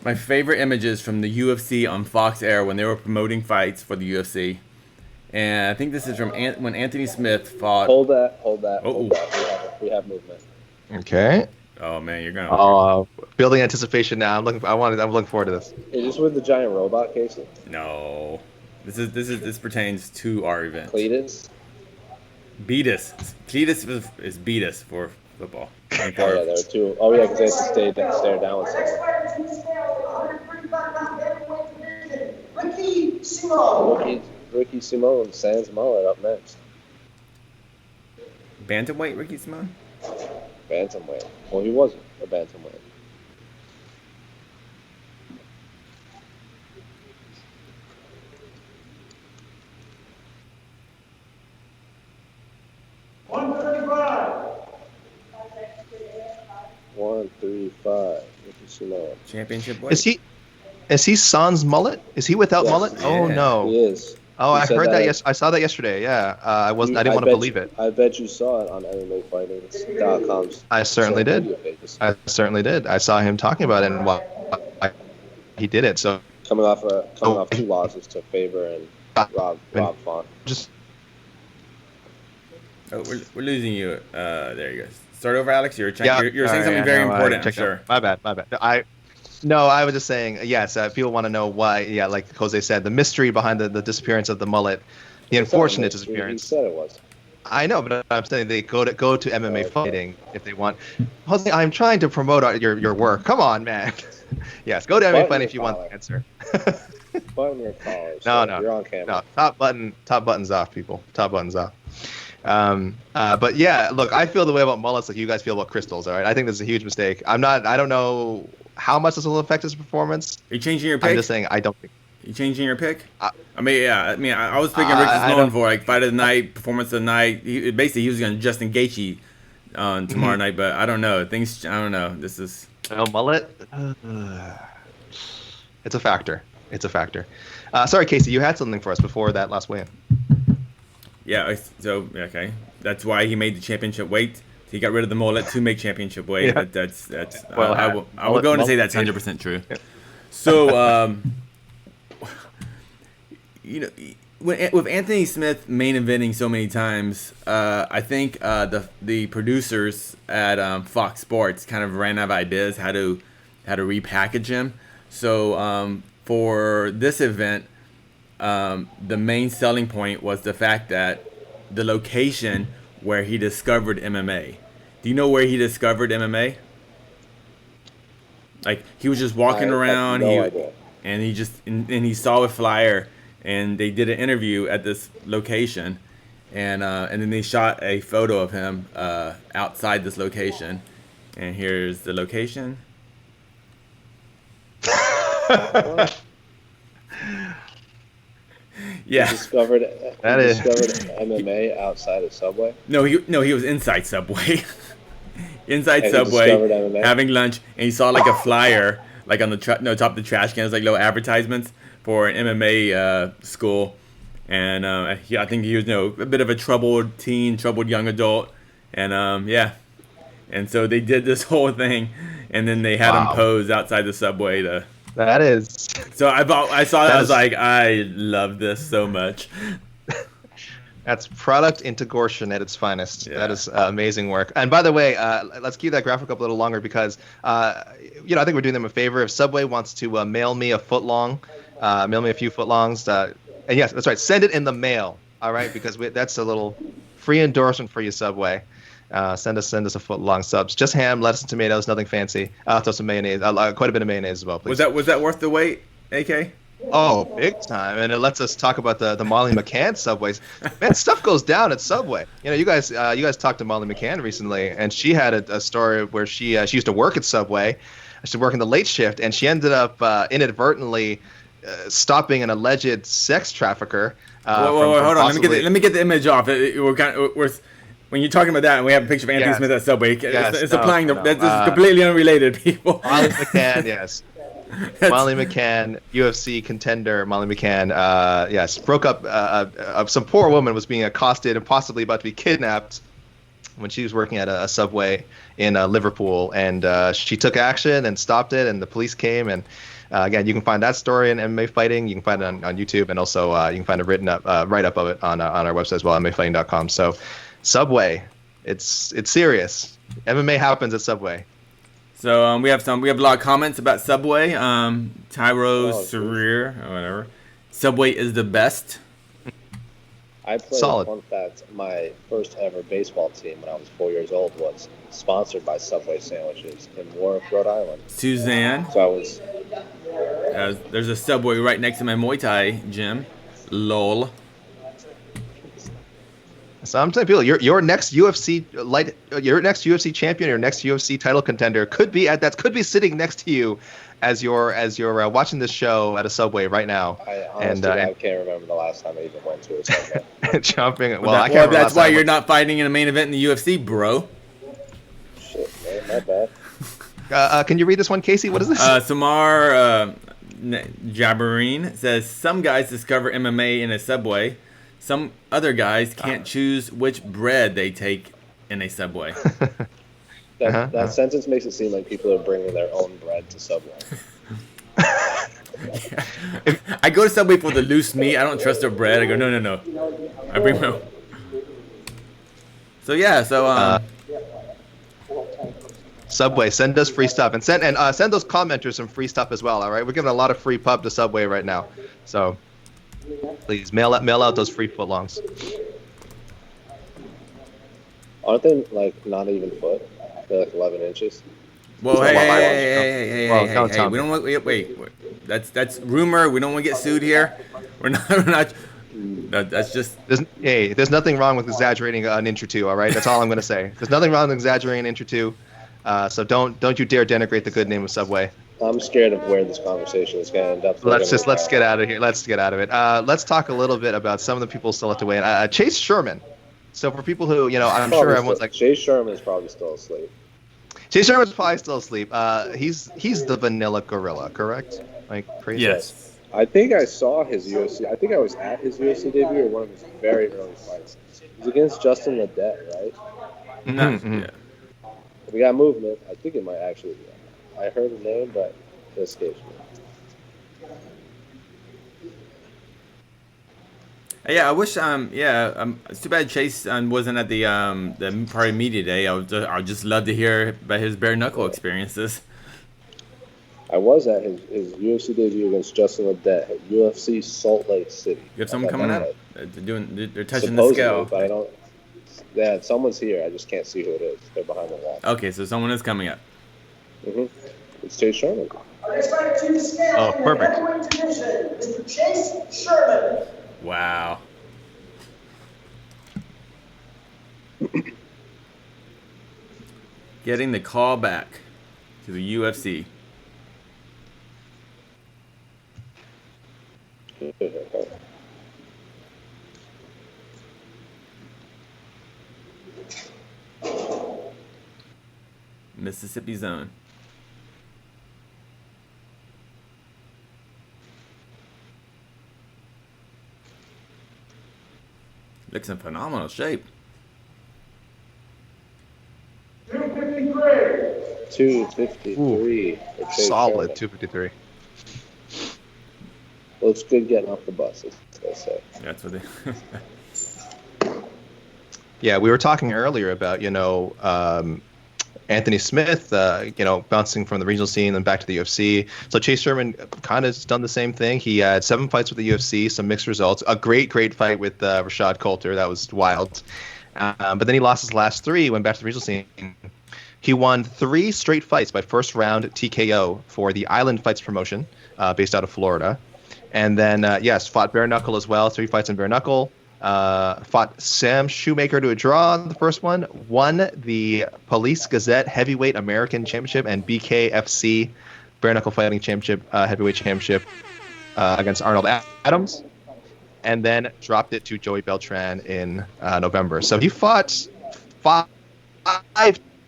images from the UFC on Fox Air when they were promoting fights for the UFC. And I think this is from when Anthony Smith fought. Hold that. We have movement. Okay. Oh man, you're gonna. Building anticipation now. I'm looking forward to this. Is this with the giant robot, Casey? No, this pertains to our event. Cletus. Beatus. Cletus is Beatus for football. Yeah, there were two. Oh yeah, because they had to stare down with someone. Ricky Simone, Sans Mullet up next. Bantamweight Ricky Simone? Bantamweight. Well, he wasn't a bantamweight. $135. Ricky Simone. Championship weight. Is he sans mullet? Is he without mullet? Yeah. Oh no. He is. Oh, I heard that. Yes, I saw that yesterday. Yeah, I didn't want to believe it. I bet you saw it on MMAfighting.com. I certainly did. I saw him talking about it and why he did it. So coming off two losses to Faber and Rob Font. We're losing you. There you go. Start over, Alex. You're saying something very important. I'm sure. My bad. I was just saying, yes, people want to know why, like Jose said, the mystery behind the disappearance of the mullet, the unfortunate disappearance. He said it was. I know, but I'm saying they go to MMA fighting if they want. Jose, I'm trying to promote your work. Come on, man. Yes, go to MMA fighting if you want the answer. Button your collar. No. You're on camera. No, top buttons off, people. Top buttons off. But yeah, look, I feel the way about mullets like you guys feel about crystals. All right, I think this is a huge mistake. I don't know how much this will affect his performance. Are you changing your pick? I'm just saying I don't think. You changing your pick? I was picking Ricky Simone for like fight of the night, performance of the night. He was going to Justin Gaethje tomorrow night, but I don't know. I don't know. This is mullet. It's a factor. Sorry, Casey, you had something for us before that last weigh-in. Yeah. So okay, that's why he made the championship weight. He got rid of the mullet to make championship weight. Yeah. That's. Well, I will go on and say that's 100% true. Yeah. So, with Anthony Smith main eventing so many times, I think the producers at Fox Sports kind of ran out of ideas how to repackage him. So for this event, the main selling point was the fact that the location where he discovered MMA. Do you know where he discovered MMA? Like, he was just walking around, and he saw a flyer, and they did an interview at this location, and then they shot a photo of him outside this location, and here's the location. Yeah. He discovered MMA outside of Subway? No, he was inside Subway. Subway, having lunch, and he saw like a flyer, like on the top of the trash can. It was like little advertisements for an MMA school, and I think he was a bit of a troubled teen, troubled young adult, and yeah, and so they did this whole thing, and then they had him pose outside the subway to. That is. So I saw that. I was like, I love this so much. That's product integration at its finest. Yeah. That is amazing work. And by the way, let's keep that graphic up a little longer because, I think we're doing them a favor. If Subway wants to mail me a footlong, mail me a few footlongs, and yes, that's right, send it in the mail. All right, because that's a little free endorsement for you, Subway. Send us a footlong subs. Just ham, lettuce, and tomatoes. Nothing fancy. I'll throw some mayonnaise. Quite a bit of mayonnaise as well, please. Was that worth the wait, AK? Oh, big time. And it lets us talk about the Molly McCann Subways. Man, stuff goes down at Subway. You guys talked to Molly McCann recently, and she had a story where she used to work at Subway. She used to work in the late shift, and she ended up inadvertently stopping an alleged sex trafficker. Whoa, hold on. Let me get the image off. When you're talking about that, and we have a picture of Anthony Smith at Subway, it's applying that's completely unrelated, people. Molly McCann, yes. Molly McCann, UFC contender Molly McCann, yes, broke up. Some poor woman was being accosted and possibly about to be kidnapped when she was working at a Subway in Liverpool, and she took action and stopped it, and the police came. And again, you can find that story in MMA Fighting. You can find it on YouTube, and also you can find a written write-up of it on our website as well, MMAfighting.com. So, Subway, it's serious. MMA happens at Subway. So we have a lot of comments about Subway. Tyro Sarir or whatever. Subway is the best. I played, fun fact, my first ever baseball team when I was 4 years old was sponsored by Subway sandwiches in Warwick, Rhode Island. Suzanne. So I was. There's a Subway right next to my Muay Thai gym. Lol. So I'm telling people, your next UFC champion, your next UFC title contender could be sitting next to you as you're watching this show at a Subway right now. I can't remember the last time I even went to a Subway. Jumping. That's why you're not fighting in a main event in the UFC, bro. Shit, man, not bad. Can you read this one, Casey? What is this? Samar Jabarine says some guys discover MMA in a Subway. Some other guys can't choose which bread they take in a Subway. That sentence makes it seem like people are bringing their own bread to Subway. I go to Subway for the loose meat. I don't trust their bread. I go, no. I bring my own. So yeah, Subway, send us free stuff, and send those commenters some free stuff as well. All right, we're giving a lot of free pub to Subway right now, so. Please mail out those free footlongs. Aren't they not even foot? They're 11 inches. Well, hey! We don't want. Wait. That's rumor. We don't want to get sued here. We're not. That's just. There's nothing wrong with exaggerating an inch or two. All right, that's all I'm going to say. There's nothing wrong with exaggerating an inch or two. So don't you dare denigrate the good name of Subway. I'm scared of where this conversation is going to end up. Let's get out of here. Let's get out of it. Let's talk a little bit about some of the people still have to weigh in. Chase Sherman. So for people who, I'm sure everyone's like... Chase Sherman is probably still asleep. Chase Sherman's probably still asleep. He's the vanilla gorilla, correct? Like crazy. Yes. I think I saw his UFC. I think I was at his UFC debut or one of his very early fights. He's against Justin Ledet, right? Mm-hmm. Yeah. We got movement. I think it might actually be. I heard the name, but it escapes me. Yeah, I wish. It's too bad Chase wasn't at the party media day. I'd just love to hear about his bare knuckle experiences. I was at his UFC debut against Justin Ledet at UFC Salt Lake City. You have someone coming up. They're touching supposedly, the scale. But I don't. Yeah, someone's here. I just can't see who it is. They're behind the wall. Okay, so someone is coming up. Mm-hmm. It's Chase Sherman. Our next fighter to the scale in the heavyweight division, Mr. Chase Sherman. Wow. Getting the call back to the UFC. Mississippi Zone. Looks in phenomenal shape. 253. 253. Solid 253. Looks good getting off the bus, as they say. That's what they. Yeah, we were talking earlier about, Anthony Smith, bouncing from the regional scene and back to the UFC. So Chase Sherman kind of done the same thing. He had 7 fights with the UFC, some mixed results. A great fight with Rashad Coulter. That was wild. But then he lost his last 3, went back to the regional scene. He won 3 straight fights by first round TKO for the Island Fights promotion based out of Florida. And then, fought bare knuckle as well. 3 fights in bare knuckle. Fought Sam Shoemaker to a draw in the first one. Won the Police Gazette Heavyweight American Championship and BKFC Bare Knuckle Fighting Championship Heavyweight Championship against Arnold Adams. And then dropped it to Joey Beltran in November. So he fought 5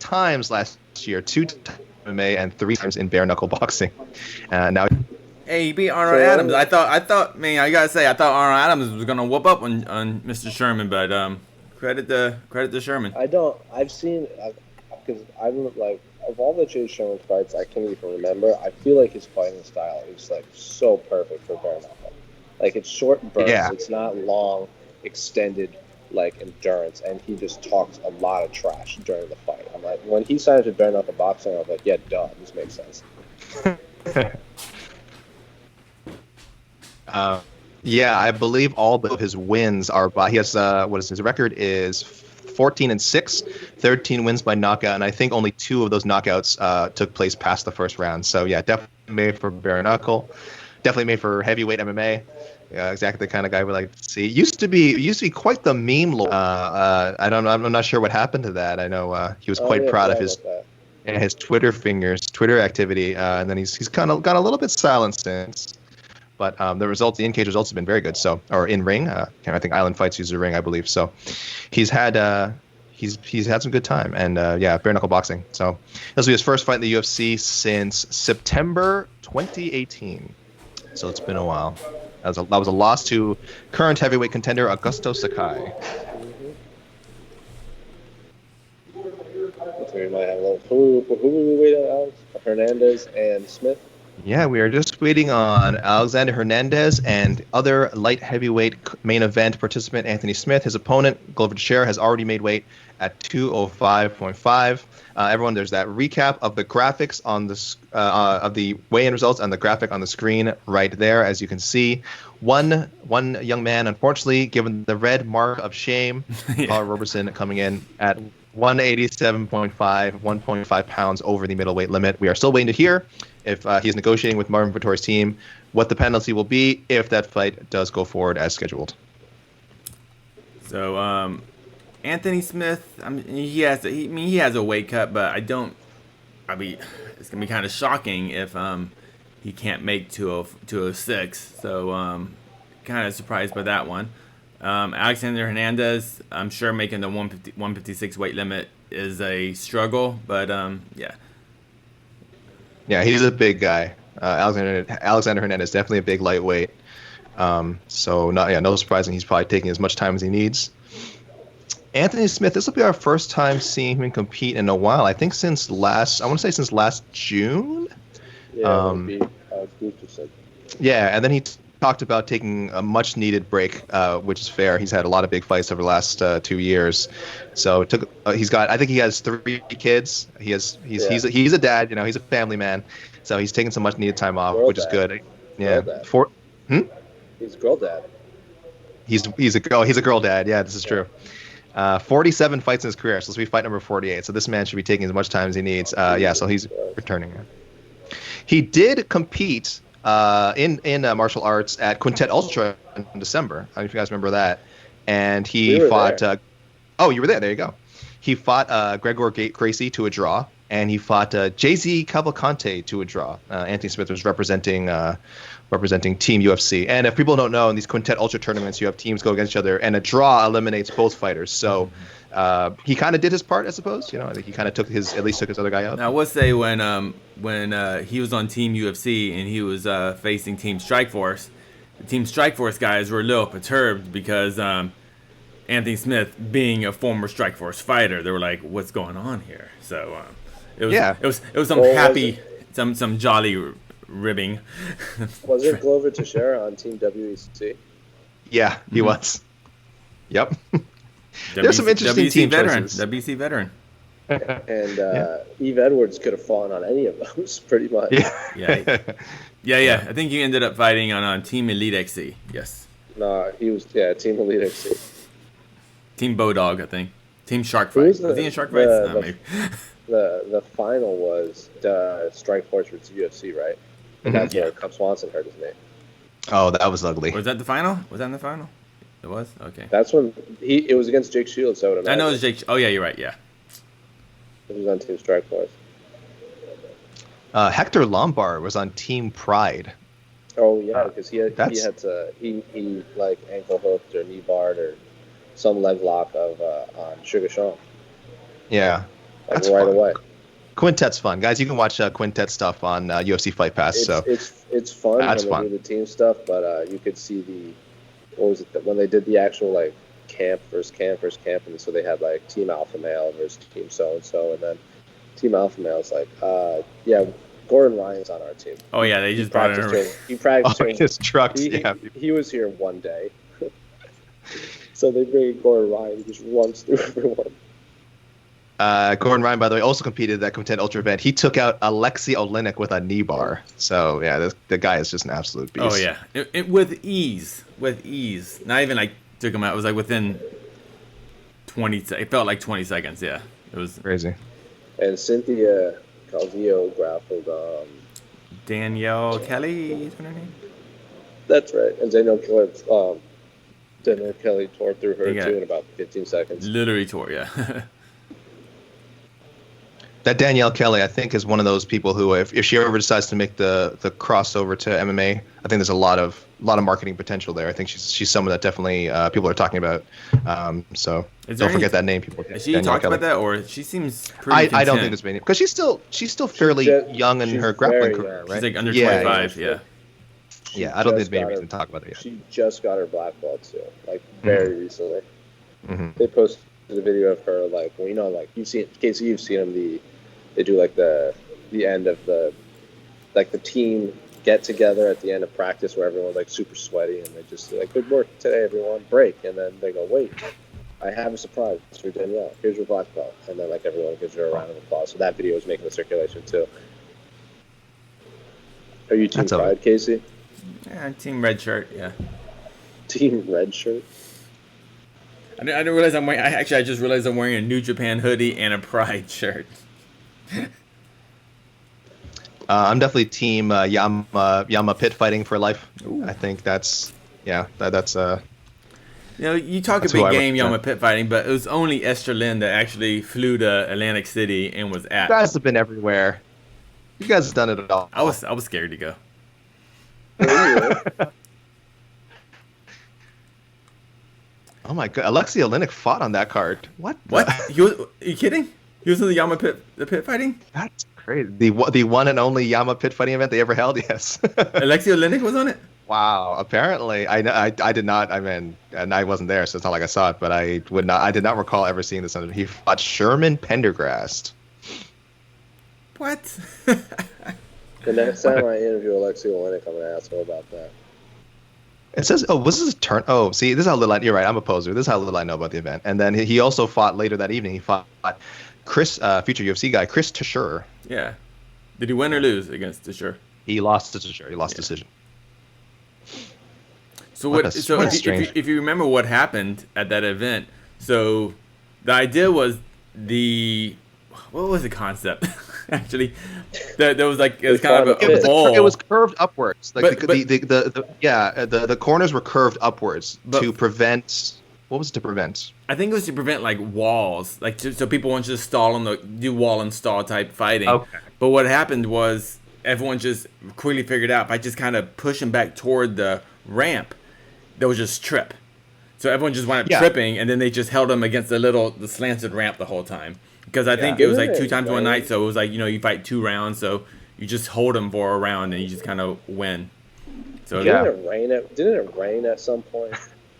times last year, 2 times in MMA and 3 times in bare knuckle boxing. Now. Hey, he beat Arnold Adams. I thought, man, I gotta say, I thought Arnold Adams was gonna whoop up on Mr. Sherman, but credit to Sherman. I've seen, because I'm like, of all the Chase Sherman fights, I can't even remember. I feel like his fighting style is like so perfect for bare knuckle. Like, it's short bursts. Yeah. It's not long, extended like endurance, and he just talks a lot of trash during the fight. I'm like, when he signed to bare knuckle boxing, I was like, yeah, duh, this makes sense. I believe all of his wins are by, he has, his record is 14-6, 13 wins by knockout, and I think only 2 of those knockouts took place past the first round. So yeah, definitely made for bare knuckle, definitely made for heavyweight MMA. Exactly the kind of guy we like to see. Used to be quite the meme lord. I'm not sure what happened to that. I know he was quite proud of his Twitter activity, and then he's kind of got a little bit silent since. But the in-cage results have been very good. So, or in ring, I think Island Fights uses a ring, I believe. So, he's had some good time, and bare knuckle boxing. So, this will be his first fight in the UFC since September 2018. So it's been a while. That was a loss to current heavyweight contender Augusto Sakai. So we might have a little. Who will we wait on, Alex? Hernandez and Smith. Yeah, we are just waiting on Alexander Hernandez and other light heavyweight main event participant Anthony Smith. His opponent, Glover Teixeira, has already made weight at 205.5. Everyone, there's that recap of the graphics on the of the weigh-in results and the graphic on the screen right there, as you can see. One young man, unfortunately, given the red mark of shame, Paul Roberson coming in at 187.5, 1.5 pounds over the middleweight limit. We are still waiting to hear if he's negotiating with Marvin Vittori's team, what the penalty will be if that fight does go forward as scheduled. So, Anthony Smith, he has a weight cut, but it's gonna be kind of shocking if he can't make 206. So, kind of surprised by that one. Alexander Hernandez, I'm sure making the 156 weight limit is a struggle, but yeah. Yeah, he's a big guy. Alexander Hernandez, definitely a big lightweight. So no surprising he's probably taking as much time as he needs. Anthony Smith, this will be our first time seeing him compete in a while. I think since last June. Yeah, yeah, and then he talked about taking a much needed break, which is fair. He's had a lot of big fights over the last 2 years. So I think he has 3 kids. He's a dad, he's a family man. So he's taking some much needed time off, which is good. Yeah. He's a girl dad. He's a girl dad. Yeah, this is true. 47 fights in his career, so this will be fight number 48. So this man should be taking as much time as he needs. So he's returning. He did compete in martial arts at Quintet Ultra in December. I don't know if you guys remember that. And he fought. You were there. There you go. He fought Gregor Gracie to a draw, and he fought Jay-Z Cavalcante to a draw. Anthony Smith was representing Team UFC. And if people don't know, in these Quintet Ultra tournaments, you have teams go against each other, and a draw eliminates both fighters. So he kind of did his part, I suppose. I think he kind of took his other guy out. Now, I will say when he was on Team UFC and he was facing Team Strikeforce, the Team Strikeforce guys were a little perturbed because Anthony Smith being a former Strikeforce fighter, they were like, "What's going on here?" So it was some jolly ribbing. Wasn't Glover Teixeira on Team WEC? Yeah, he was. Yep. There's some interesting team veteran. choices. WC veteran. And Eve Edwards could have fought on any of those, pretty much. Yeah. I think he ended up fighting on Team Elite XC. Yes. No, he was Team Elite XC. Team Bodog, I think. Team Shark Fight. Was he in Shark Fights? No, maybe. The final was Strikeforce versus UFC, right? And that's where Cub Swanson hurt his name. Oh, that was ugly. Was that the final? Was that in the final? It was? Okay. That's when it was against Jake Shields, so I know it was Jake. Oh, yeah, you're right, yeah. It was on Team Strikeforce. Hector Lombard was on Team Pride. Oh, yeah, because he like ankle hooked or knee barred or some leg lock on Sugar Sean. Yeah. That's right away. Quintet's fun, guys. You can watch Quintet stuff on UFC Fight Pass. It's fun when they do the team stuff, but you could see when they did the actual like camp versus camp, and so they had like Team Alpha Male versus Team so and so, and then Team Alpha Male's like, Gordon Ryan's on our team. Oh yeah, they just brought it. He practiced. His trucks. He was here one day, so they bring Gordon Ryan. He just runs through everyone. Gordon Ryan, by the way, also competed at that Quintet Ultra event. He took out Alexei Oleinik with a knee bar. So, yeah, the guy is just an absolute beast. Oh, yeah. With ease. Not even, like, took him out. It was, like, within 20 seconds. It felt like 20 seconds, yeah. It was crazy. And Cynthia Calvillo grappled Danielle Kelly, is her name? That's right. And Danielle Kelly tore through her, too, in about 15 seconds. Literally tore, yeah. That Danielle Kelly, I think, is one of those people who, if she ever decides to make the crossover to MMA, I think there's a lot of marketing potential there. I think she's someone that definitely people are talking about. So don't forget that name, people. Has she talked about that, or she seems pretty I don't think there's many, because she's still fairly young in her grappling career, right? She's like under 25, yeah. Yeah, I don't think there's many reason to talk about it yet. She just got her black belt too, like very recently. Mm-hmm. They posted a video of her, like, well, you know, like you've seen them. They do like the end of the team get together at the end of practice where everyone's like super sweaty and they just like, good work today, everyone, break, and then they go, wait, I have a surprise for Danielle. Here's your black belt, and then like everyone gives her a round of applause. So that video is making the circulation too. Are you Team Pride, Casey? Yeah, Team Red Shirt. Yeah. Team Red Shirt. I didn't realize I'm wearing. I just realized I'm wearing a New Japan hoodie and a Pride shirt. I'm definitely Team Yama Pit Fighting for life. Ooh. I think that's. You know, you talk a big game, Yama Pit Fighting, but it was only Esther Lynn that actually flew to Atlantic City and was at. You guys have been everywhere. You guys have done it all. I was scared to go. Oh my god, Alexei Oleinik fought on that card. What? Are you kidding? He was in the pit fighting? That's crazy. The one and only Yama Pit Fighting event they ever held, yes. Alexei Oleinik was on it? Wow, apparently. I did not, and I wasn't there, so it's not like I saw it, but I did not recall ever seeing this. He fought Sherman Pendergrast. What? The next time I interview Alexei Oleinik, I'm going to ask him about that. It says, was this a turn? Oh, see, this is how little you're right, I'm a poser. This is how little I know about the event. And then he also fought later that evening. He fought Chris, future UFC guy, Chris Teixeira. Yeah. Did he win or lose against Teixeira? He lost to Teixeira. He lost decision. So if you remember what happened at that event, so the idea was what was the concept? Actually, there was like, it was kind of a ball. It was curved upwards. Like the corners were curved upwards to prevent. What was it to prevent? I think it was to prevent like walls, like so people won't just do wall and stall type fighting. Okay. But what happened was everyone just quickly figured out by just kind of pushing back toward the ramp, there was just trip. So everyone just wound up tripping, and then they just held them against the slanted ramp the whole time. Because I think it was like 2 times one night, so it was like, you fight 2 rounds, so you just hold them for a round and you just kind of win. So didn't it rain at some point?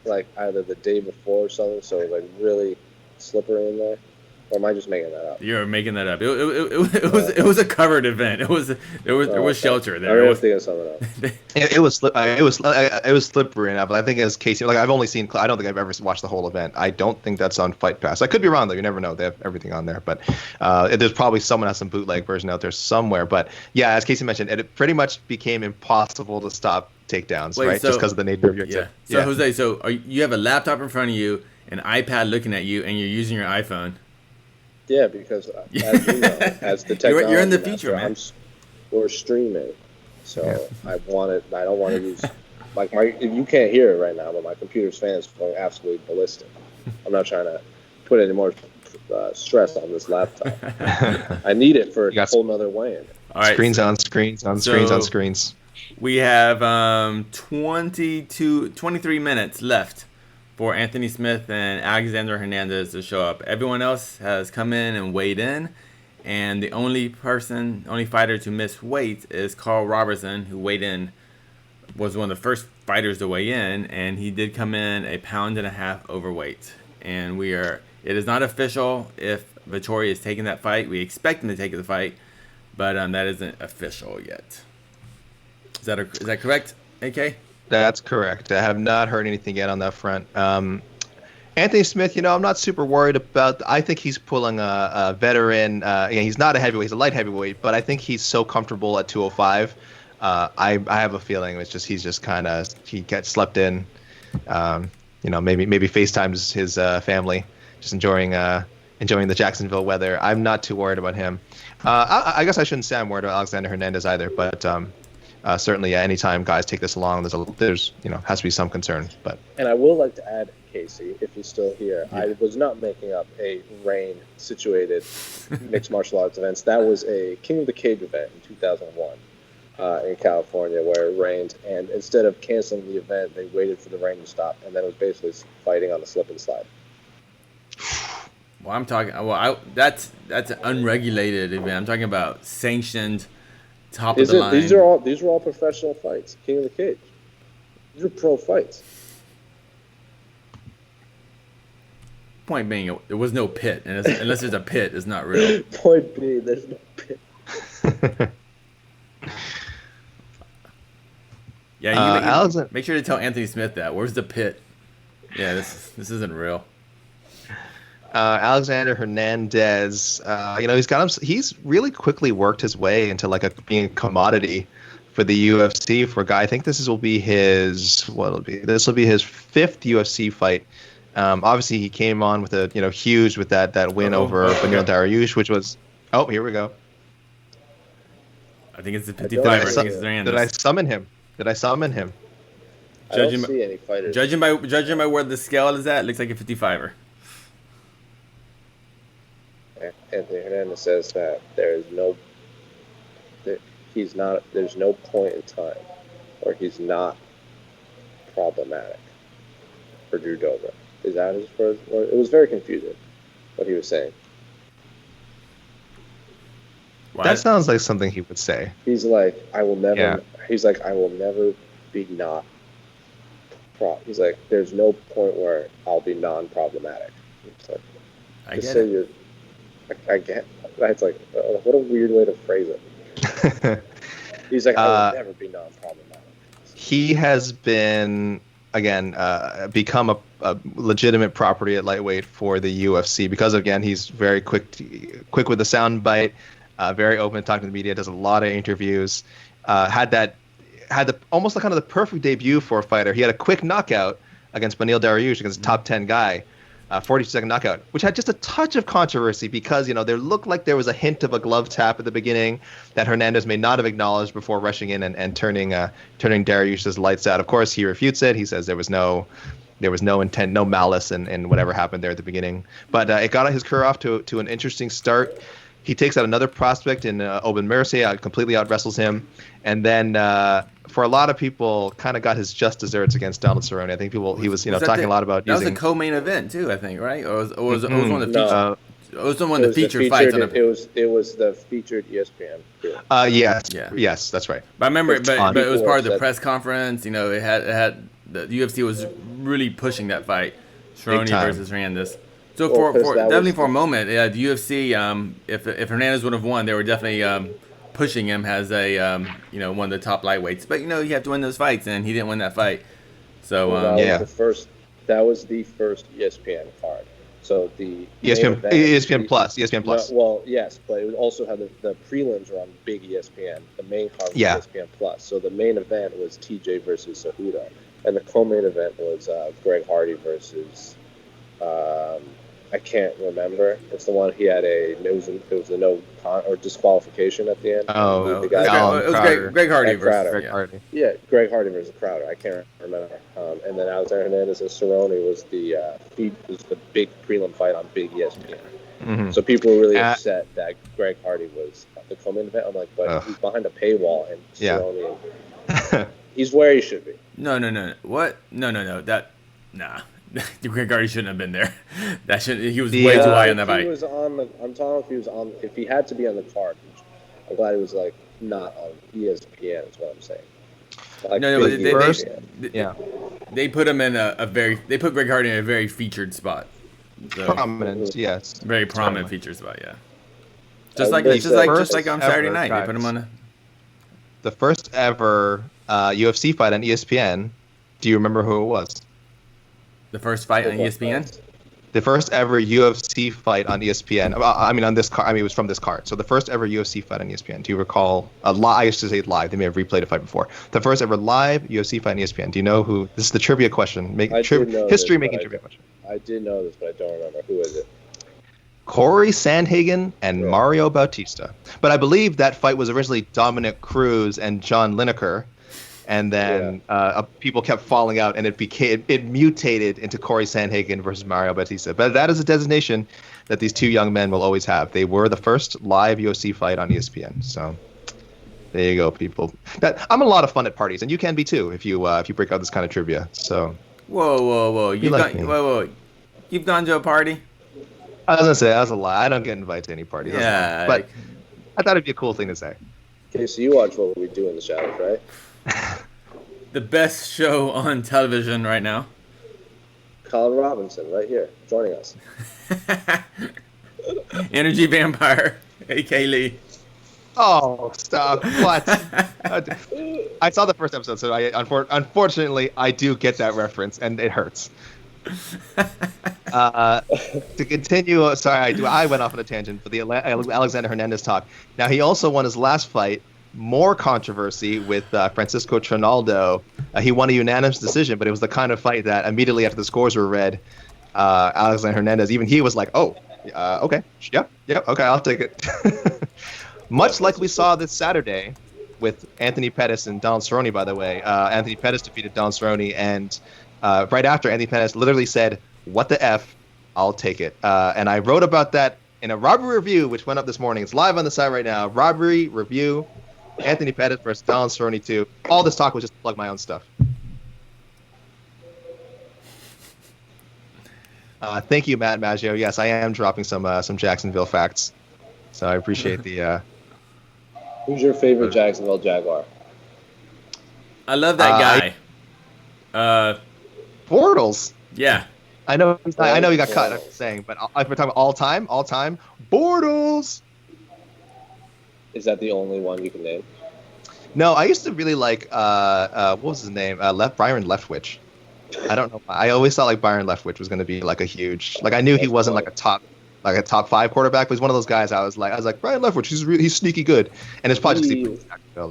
like either the day before or something, so it was like really slippery in there. Or am I just making that up? You're making that up. It was a covered event. There was shelter there. I was thinking of something else. It was slippery enough, but I think as Casey, like I've only seen, I don't think I've ever watched the whole event. I don't think that's on Fight Pass. I could be wrong though. You never know. They have everything on there, but there's probably someone has some bootleg version out there somewhere. But yeah, as Casey mentioned, it pretty much became impossible to stop takedowns, right? Just because of the nature of your exam. So Jose, you have a laptop in front of you, an iPad looking at you, and you're using your iPhone. Yeah, because as you know, as the technology, you're in the future, man. We're streaming, so I don't want to use like you can't hear it right now, but my computer's fan is going absolutely ballistic. I'm not trying to put any more stress on this laptop. I need it for a whole nother weigh-in. All right, screens on screens on screens on screens. We have 23 minutes left for Anthony Smith and Alexander Hernandez to show up. Everyone else has come in and weighed in, and the only fighter to miss weight is Carl Robertson, who weighed in, was one of the first fighters to weigh in, and he did come in 1.5 pounds overweight. And it is not official if Vettori is taking that fight. We expect him to take the fight, but that isn't official yet. Is that correct, AK? That's correct. I have not heard anything yet on that front. Anthony Smith, I'm not super worried about. I think he's pulling a veteran. He's not a heavyweight; he's a light heavyweight. But I think he's so comfortable at 205. I have a feeling he's just kind of he gets slept in. Maybe FaceTimes his family, just enjoying the Jacksonville weather. I'm not too worried about him. I guess I shouldn't say I'm worried about Alexander Hernandez either, but. Certainly, anytime guys take this along, there's has to be some concern. And I will like to add, Casey, if he's still here, I was not making up a rain-situated mixed martial arts events. That was a King of the Cage event in 2001 in California where it rained, and instead of canceling the event, they waited for the rain to stop, and then it was basically fighting on the slip and slide. Well, I'm talking. That's an unregulated event. I'm talking about sanctioned. Top of the line. These are all professional fights. King of the Cage. These are pro fights. Point being, there was no pit, and unless there's a pit, it's not real. Point being, there's no pit. Make sure to tell Anthony Smith that. Where's the pit? Yeah, this isn't real. Alexander Hernandez, he's really quickly worked his way into being a commodity for the UFC for a guy. I think this will be his fifth UFC fight. Obviously he came on with huge with that win over Beneil Dariush, which was here we go. I think it's the 55. Did I summon him? I don't see any fighters. Judging by where the scale is at, it looks like a 55er. Anthony Hernandez says that there's no point in time where he's not problematic for Drew Dober. Is that his first word? It was very confusing what he was saying. Why? That sounds like something he would say. He's like, I will never. Yeah. He's like, I will never be not. He's like, there's no point where I'll be non-problematic. It's like, I get it. I get. It's like, what a weird way to phrase it. He's like, I will never be non-problematic. He has been become a legitimate property at lightweight for the UFC because he's very quick with the sound bite, very open, talking to the media, does a lot of interviews. Had almost kind of the perfect debut for a fighter. He had a quick knockout against Beneil Dariush, against a top 10 guy. 42-second knockout, which had just a touch of controversy because, there looked like there was a hint of a glove tap at the beginning that Hernandez may not have acknowledged before rushing in and turning Dariush's lights out. Of course, he refutes it. He says there was no intent, no malice in whatever happened there at the beginning. But it got his career off to an interesting start. He takes out another prospect in Oben Mercy, completely out-wrestles him. And then for a lot of people, kind of got his just desserts against Donald Cerrone. I think he was talking a lot about that using... That was a co-main event, too, I think, right? Or was one of the featured fights. It was the featured ESPN. Yes, that's right. But I remember, but it was part of the press conference. It had the UFC was really pushing that fight, Cerrone versus Hernandez. So definitely for a moment, the UFC, if Hernandez would have won, they were definitely pushing him as a one of the top lightweights. But you have to win those fights, and he didn't win that fight. So that was the first ESPN card. So the ESPN Plus. Well, yes, but it also had the prelims were on big ESPN. The main card was ESPN Plus. So the main event was TJ versus Cejudo, and the co-main event was Greg Hardy versus I can't remember. It's the one he had it was a no or disqualification at the end. Oh, it was Greg Hardy versus Greg Hardy. Yeah, Greg Hardy versus Crowder. I can't remember. And then Alexander Hernandez and Cerrone was the big prelim fight on big ESPN. Mm-hmm. So people were really upset that Greg Hardy was the co-main event. I'm like, but he's behind a paywall, and Cerrone, he's where he should be. No. What? No. Greg Hardy shouldn't have been there. He was way too high on that fight. I'm talking if he was on. If he had to be on the card, I'm glad he was not on ESPN. Is what I'm saying. They put him in they put Greg Hardy in a very featured spot. So, prominent, yes. Very prominent featured spot, yeah. Just like on Saturday night, they put him on. The first ever UFC fight on ESPN. Do you remember who it was? The first fight on ESPN? The first ever UFC fight on ESPN. On this card. It was from this card. So the first ever UFC fight on ESPN. Do you recall? I used to say live. They may have replayed a fight before. The first ever live UFC fight on ESPN. Do you know who? This is the trivia question. History-making trivia question. I did know this, but I don't remember. Who is it? Corey Sandhagen and Mario Bautista. But I believe that fight was originally Dominic Cruz and John Lineker. And then people kept falling out, and it mutated into Corey Sandhagen versus Mario Bautista. But that is a designation that these two young men will always have. They were the first live UFC fight on ESPN. So there you go, people. I'm a lot of fun at parties, and you can be too if you break out this kind of trivia. So whoa! You've gone to a party? I was gonna say that was a lie. I don't get invited to any parties. Yeah, but I thought it'd be a cool thing to say. Okay, so you watch What We Do in the Shadows, right? The best show on television right now. Colin Robinson, right here, joining us. Energy Vampire, A.K. Lee. Oh, stop. What? I saw the first episode, so unfortunately, I do get that reference, and it hurts. To continue, I went off on a tangent for the Alexander Hernandez talk. Now, he also won his last fight. More controversy with Francisco Trinaldo. He won a unanimous decision, but it was the kind of fight that immediately after the scores were read, Alexander Hernandez, even he was like, okay, okay, I'll take it. Much like we saw this Saturday with Anthony Pettis and Donald Cerrone, by the way. Anthony Pettis defeated Donald Cerrone, and right after, Anthony Pettis literally said, "What the F, I'll take it." And I wrote about that in a robbery review, which went up this morning. It's live on the site right now. Robbery review. Anthony Pettis versus Donald Cerrone 2. All this talk was just to plug my own stuff. Thank you, Matt Maggio. Yes, I am dropping some Jacksonville facts. So I appreciate the. Who's your favorite Jacksonville Jaguar? I love that guy. Bortles. Yeah. I know he got cut. I'm just saying, but if we're talking all time, Bortles. Is that the only one you can name? No, I used to really like what was his name? Byron Leftwich. I don't know. I always thought Byron Leftwich was going to be a huge. I knew he wasn't a top 5 quarterback, but he's one of those guys. I was like Byron Leftwich. He's sneaky good, and it's probably just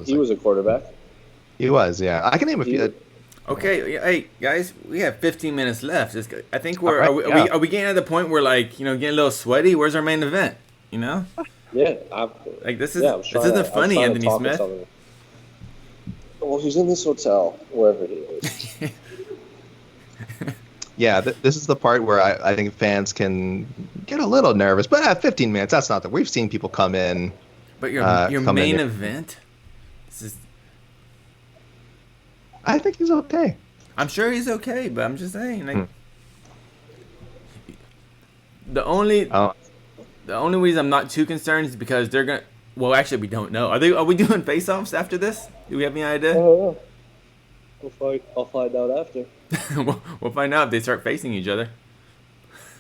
he was a quarterback. He was, yeah. I can name a few. Okay, hey guys, we have 15 minutes left. I think are we getting at the point where getting a little sweaty? Where's our main event? Yeah, this isn't funny, Anthony Smith. Well, he's in this hotel, wherever he is. Yeah, this is the part where I think fans can get a little nervous. But at 15 minutes, that's not we've seen people come in. But your main event? I think he's okay. I'm sure he's okay, but I'm just saying. The only reason I'm not too concerned is because they're gonna. Well, actually, we don't know. Are we doing face-offs after this? Do we have any idea? I'll find out after. We'll find out if they start facing each other.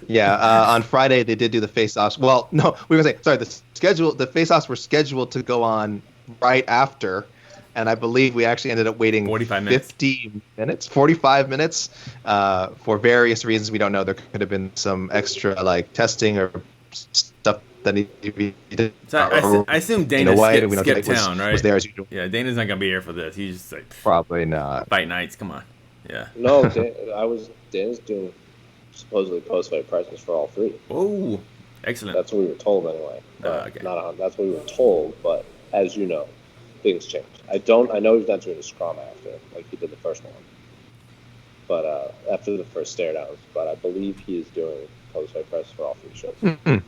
Yeah, on Friday they did do the face-offs. Well, no, we were saying sorry. The face-offs were scheduled to go on right after, and I believe we actually ended up waiting 45 minutes. 50 minutes, 45 minutes, for various reasons we don't know. There could have been some extra like testing or stuff that needed to be done. So I assume Dana skipped town, right? Was there as usual. Yeah, Dana's not gonna be here for this. He's just like Probably not. fight nights. Come on. Yeah. No, Dana's doing supposedly post-fight presses for all three. Oh, excellent. That's what we were told anyway. Okay. That's what we were told, but as you know, things change. I know he's not doing a scrum after, like he did the first one. But after the first stare downs, but I believe he is doing post-fight presses for all three shows. Mm-hmm.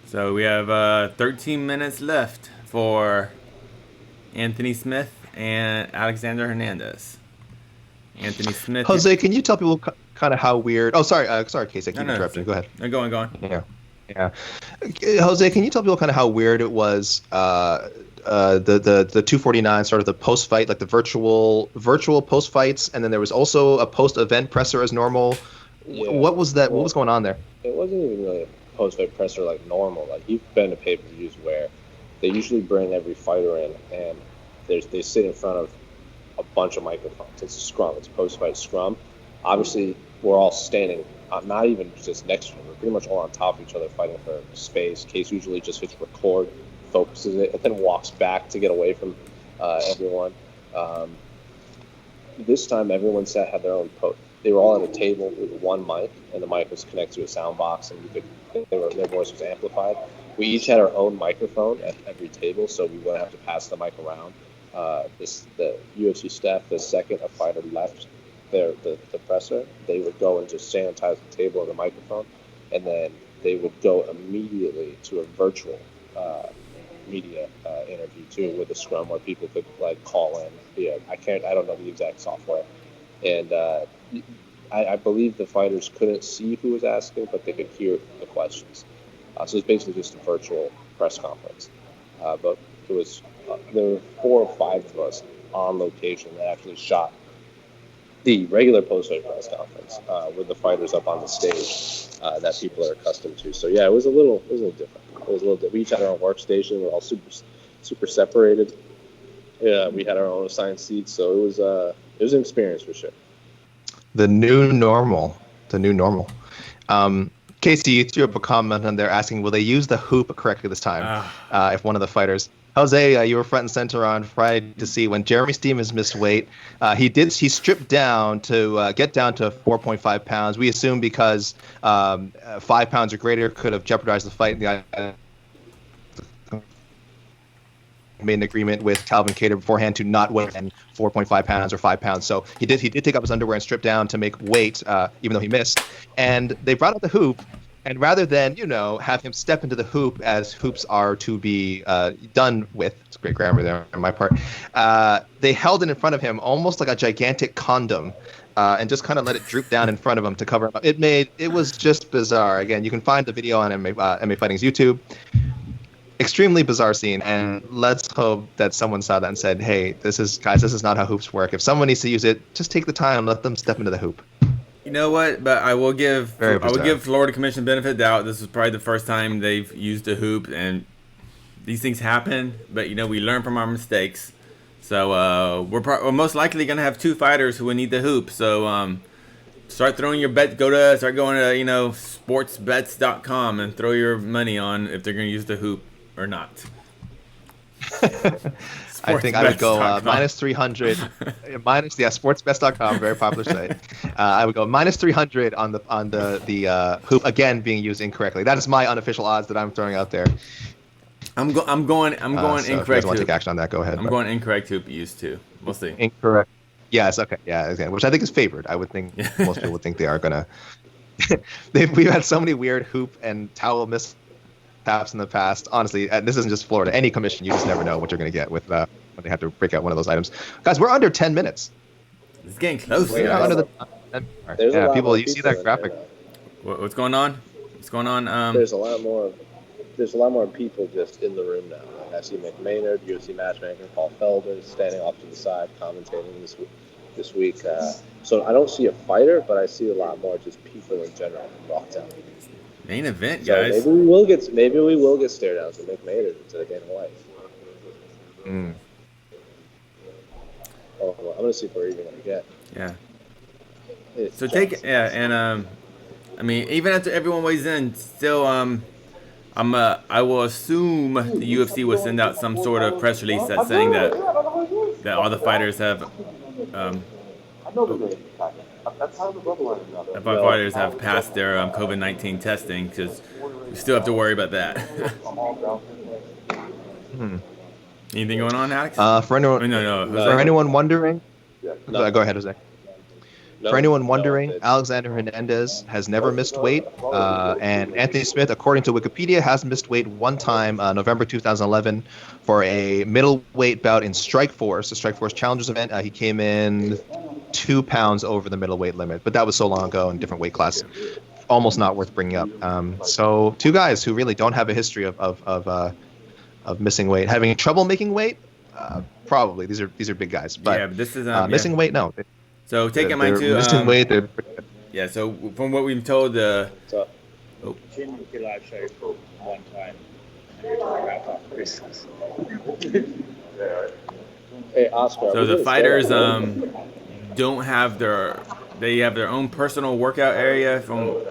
So we have 13 minutes left for Anthony Smith and Alexander Hernandez. Anthony Smith. Jose, can you tell people kind of how weird? Oh, sorry, Casey, I keep interrupting. Go ahead. No, go on. Yeah. Jose, can you tell people kind of how weird it was? The 249 sort of the post fight, like the virtual post fights, and then there was also a post event presser as normal. Yeah. What was that? What was going on there? It wasn't even really a post fight presser like normal. Like you've been to pay-per-views where they usually bring every fighter in and they sit in front of a bunch of microphones. It's a scrum. It's a post-fight scrum. Obviously, we're all standing, not even just next to them. We're pretty much all on top of each other fighting for space. Case usually just hits record, focuses it, and then walks back to get away from everyone. This time, everyone had their own post. They were all at a table with one mic, and the mic was connected to a sound box, and their voice was amplified. We each had our own microphone at every table, so we wouldn't have to pass the mic around. The UFC staff, the second a fighter left the presser, they would go and just sanitize the table and the microphone, and then they would go immediately to a virtual media interview too with a scrum where people could like call in. Yeah, I don't know the exact software, and I believe the fighters couldn't see who was asking, but they could hear the questions. So it's basically just a virtual press conference, but it was. There were 4 or 5 of us on location that actually shot the regular post-fight press conference with the fighters up on the stage that people are accustomed to. So yeah, it was a little different. We each had our own workstation. We're all super separated. Yeah, we had our own assigned seats, so it was an experience for sure. The new normal. Casey, you threw up a comment on there asking, will they use the hoop correctly this time? If one of the fighters. Jose, you were front and center on Friday to see when Jeremy Stephens missed weight. He stripped down to get down to 4.5 pounds. We assume because 5 pounds or greater could have jeopardized the fight. Made an agreement with Calvin Kattar beforehand to not weigh 4.5 pounds or 5 pounds. So he did take up his underwear and strip down to make weight, even though he missed. And they brought out the hoop. And rather than, have him step into the hoop as hoops are to be done with, it's great grammar there on my part, they held it in front of him almost like a gigantic condom and just kind of let it droop down in front of him to cover him up. It was just bizarre. Again, you can find the video on MMA Fighting's YouTube. Extremely bizarre scene, and let's hope that someone saw that and said, hey, this is not how hoops work. If someone needs to use it, just take the time and let them step into the hoop. You know what? But I will give Florida Commission benefit of doubt. This is probably the first time they've used a hoop, and these things happen. But we learn from our mistakes. So we're most likely gonna have 2 fighters who will need the hoop. So start throwing your bet. Start going to sportsbets.com and throw your money on if they're gonna use the hoop or not. I think I would go minus 300. Sportsbets.com, very popular site. I would go minus 300 on the hoop again being used incorrectly. That is my unofficial odds that I'm throwing out there. I'm going incorrect. If you guys want to take action on that, go ahead. I'm going incorrect hoop used too. We'll see. Incorrect. Yes. Okay. Yeah. Okay. Which I think is favored. I would think most people would think they are gonna. We've had so many weird hoop and towel mishaps in the past. Honestly, and this isn't just Florida. Any commission, you just never know what you're going to get with when they have to break out one of those items. Guys, we're under 10 minutes. It's getting close. Yeah, people, you see that graphic? What's going on? There's a lot more people just in the room now. Like I see McMaynard, UFC matchmaker Paul Felder standing off to the side commentating this this week. So I don't see a fighter, but I see a lot more just people in general in Rothwell. Main event, So guys. maybe we will get stare downs and make Maynard instead of Dana White. Oh, well, I'm gonna see if we're even gonna get. Yeah. So I mean, even after everyone weighs in, still I will assume the UFC will send out some sort of press release that's saying that all the fighters have fighters have passed their COVID-19 testing, because we still have to worry about that. Anything going on, Alex? For anyone, for anyone wondering, go ahead, Jose. For anyone wondering, Alexander Hernandez has never missed weight, and Anthony Smith, according to Wikipedia, has missed weight one time, November 2011, for a middleweight bout in Strikeforce, the Strikeforce Challengers event. He came in 2 pounds over the middleweight limit, but that was so long ago in different weight class. Almost not worth bringing up. So 2 guys who really don't have a history of missing weight, having trouble making weight. Probably these are big guys, but yeah, but this is missing weight. No. So take in mind too. Missing weight. Yeah. So from what we've told, Jim did a live show one time. Hey, Oscar. So the fighters don't have they have their own personal workout area from.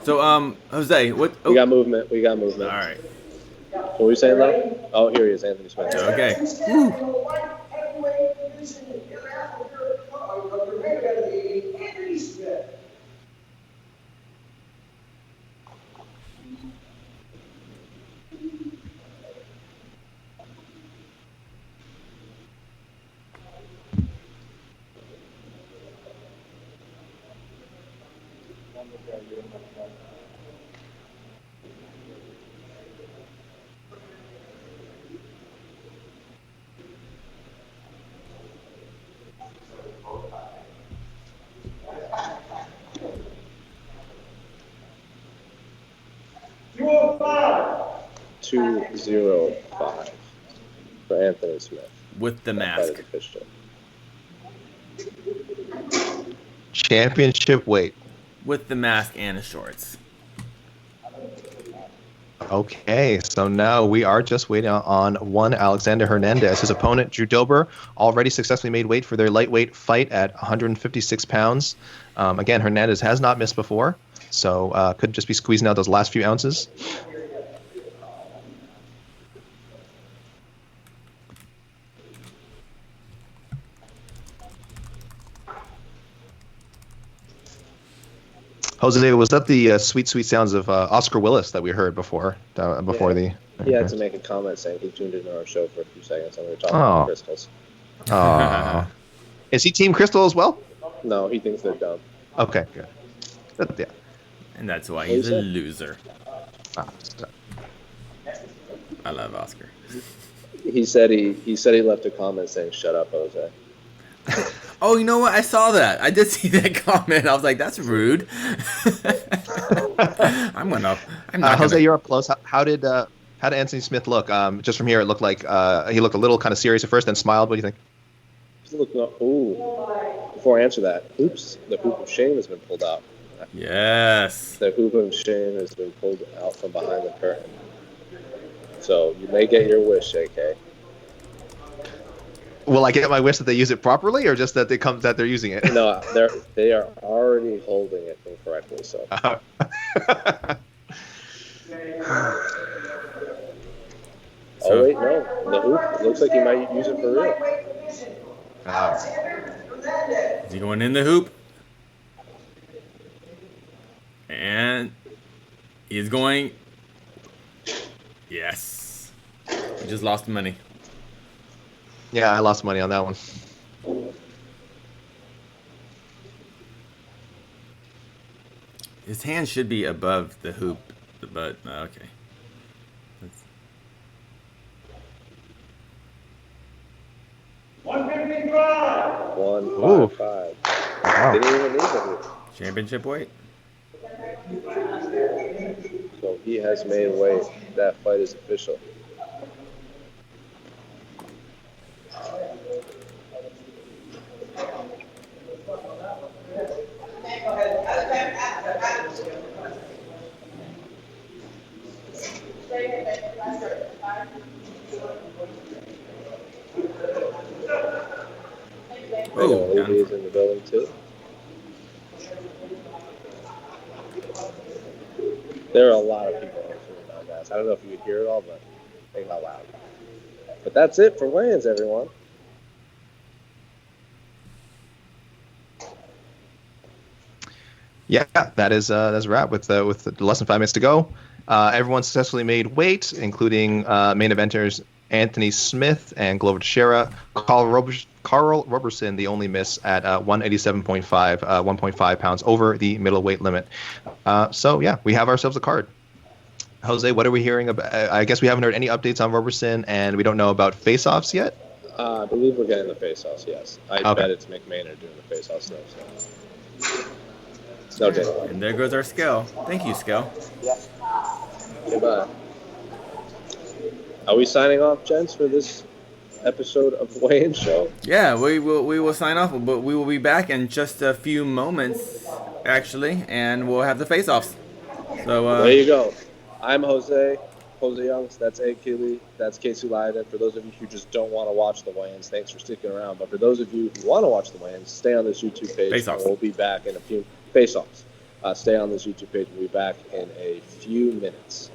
So Jose, what? Oh. We got movement. All right. What were you saying though? Oh, here he is, Anthony Smith. Okay. $205 for Anthony Smith. With the mask. Championship weight. With the mask and the shorts. Okay, so now we are just waiting on one Alexander Hernandez. His opponent, Drew Dober, already successfully made weight for their lightweight fight at 156 pounds. Again, Hernandez has not missed before, so could just be squeezing out those last few ounces. Jose, was that the sweet, sweet sounds of Oscar Willis that we heard before? He had to make a comment saying he tuned into our show for a few seconds and we were talking about crystals. Is he Team Crystal as well? No, he thinks they're dumb. Okay, good. Yeah. And that's why he's a loser. I love Oscar. He said he left a comment saying, "Shut up, Jose." Oh, you know what? I saw that. I did see that comment. I was like, "That's rude." I'm not. Jose, you're up close. How did Anthony Smith look? Just from here, it looked like he looked a little kind of serious at first, then smiled. What do you think? Before I answer that, the hoop of shame has been pulled out. Yes. The hoop of shame has been pulled out from behind the curtain. So you may get your wish, AK. Will I get my wish that they use it properly, or just that they're using it? No, they are already holding it incorrectly. So. Oh wait, no, the hoop looks like he might use it for real. Is he going in the hoop? And he's going. Yes. He just lost money. Yeah, I lost money on that one. His hand should be above the hoop, but okay. That's... 155. 155. Wow. Didn't even need the hoop. Championship weight. So he has made weight. That fight is official. I know Olivia's in the building too. There are a lot of people listening now, guys. I don't know if you could hear it all, but think out loud. But that's it for weigh-ins, everyone. Yeah, that's a wrap with less than 5 minutes to go. Everyone successfully made weight, including main eventers Anthony Smith and Glover Teixeira. Carl Roberson, the only miss at 187.5, 1.5 pounds over the middleweight limit. So yeah, we have ourselves a card. Jose, what are we hearing about? I guess we haven't heard any updates on Roberson, and we don't know about face-offs yet. I believe we're getting the face-offs. Yes, I bet it's McMahon doing the face-offs though. So. No data. And there goes our scale. Thank you, scale. Yeah. Goodbye. Are we signing off, gents, for this episode of the Weigh-In Show? Yeah, we will sign off, but we will be back in just a few moments, actually, and we'll have the face-offs. So there you go. I'm Jose Youngs. That's A. Keeley. That's Casey Lyden. For those of you who just don't want to watch the weigh-ins, thanks for sticking around. But for those of you who want to watch the weigh-ins, stay on this YouTube page. Face-offs. We'll be back in a few face-offs. Stay on this YouTube page. We'll be back in a few minutes.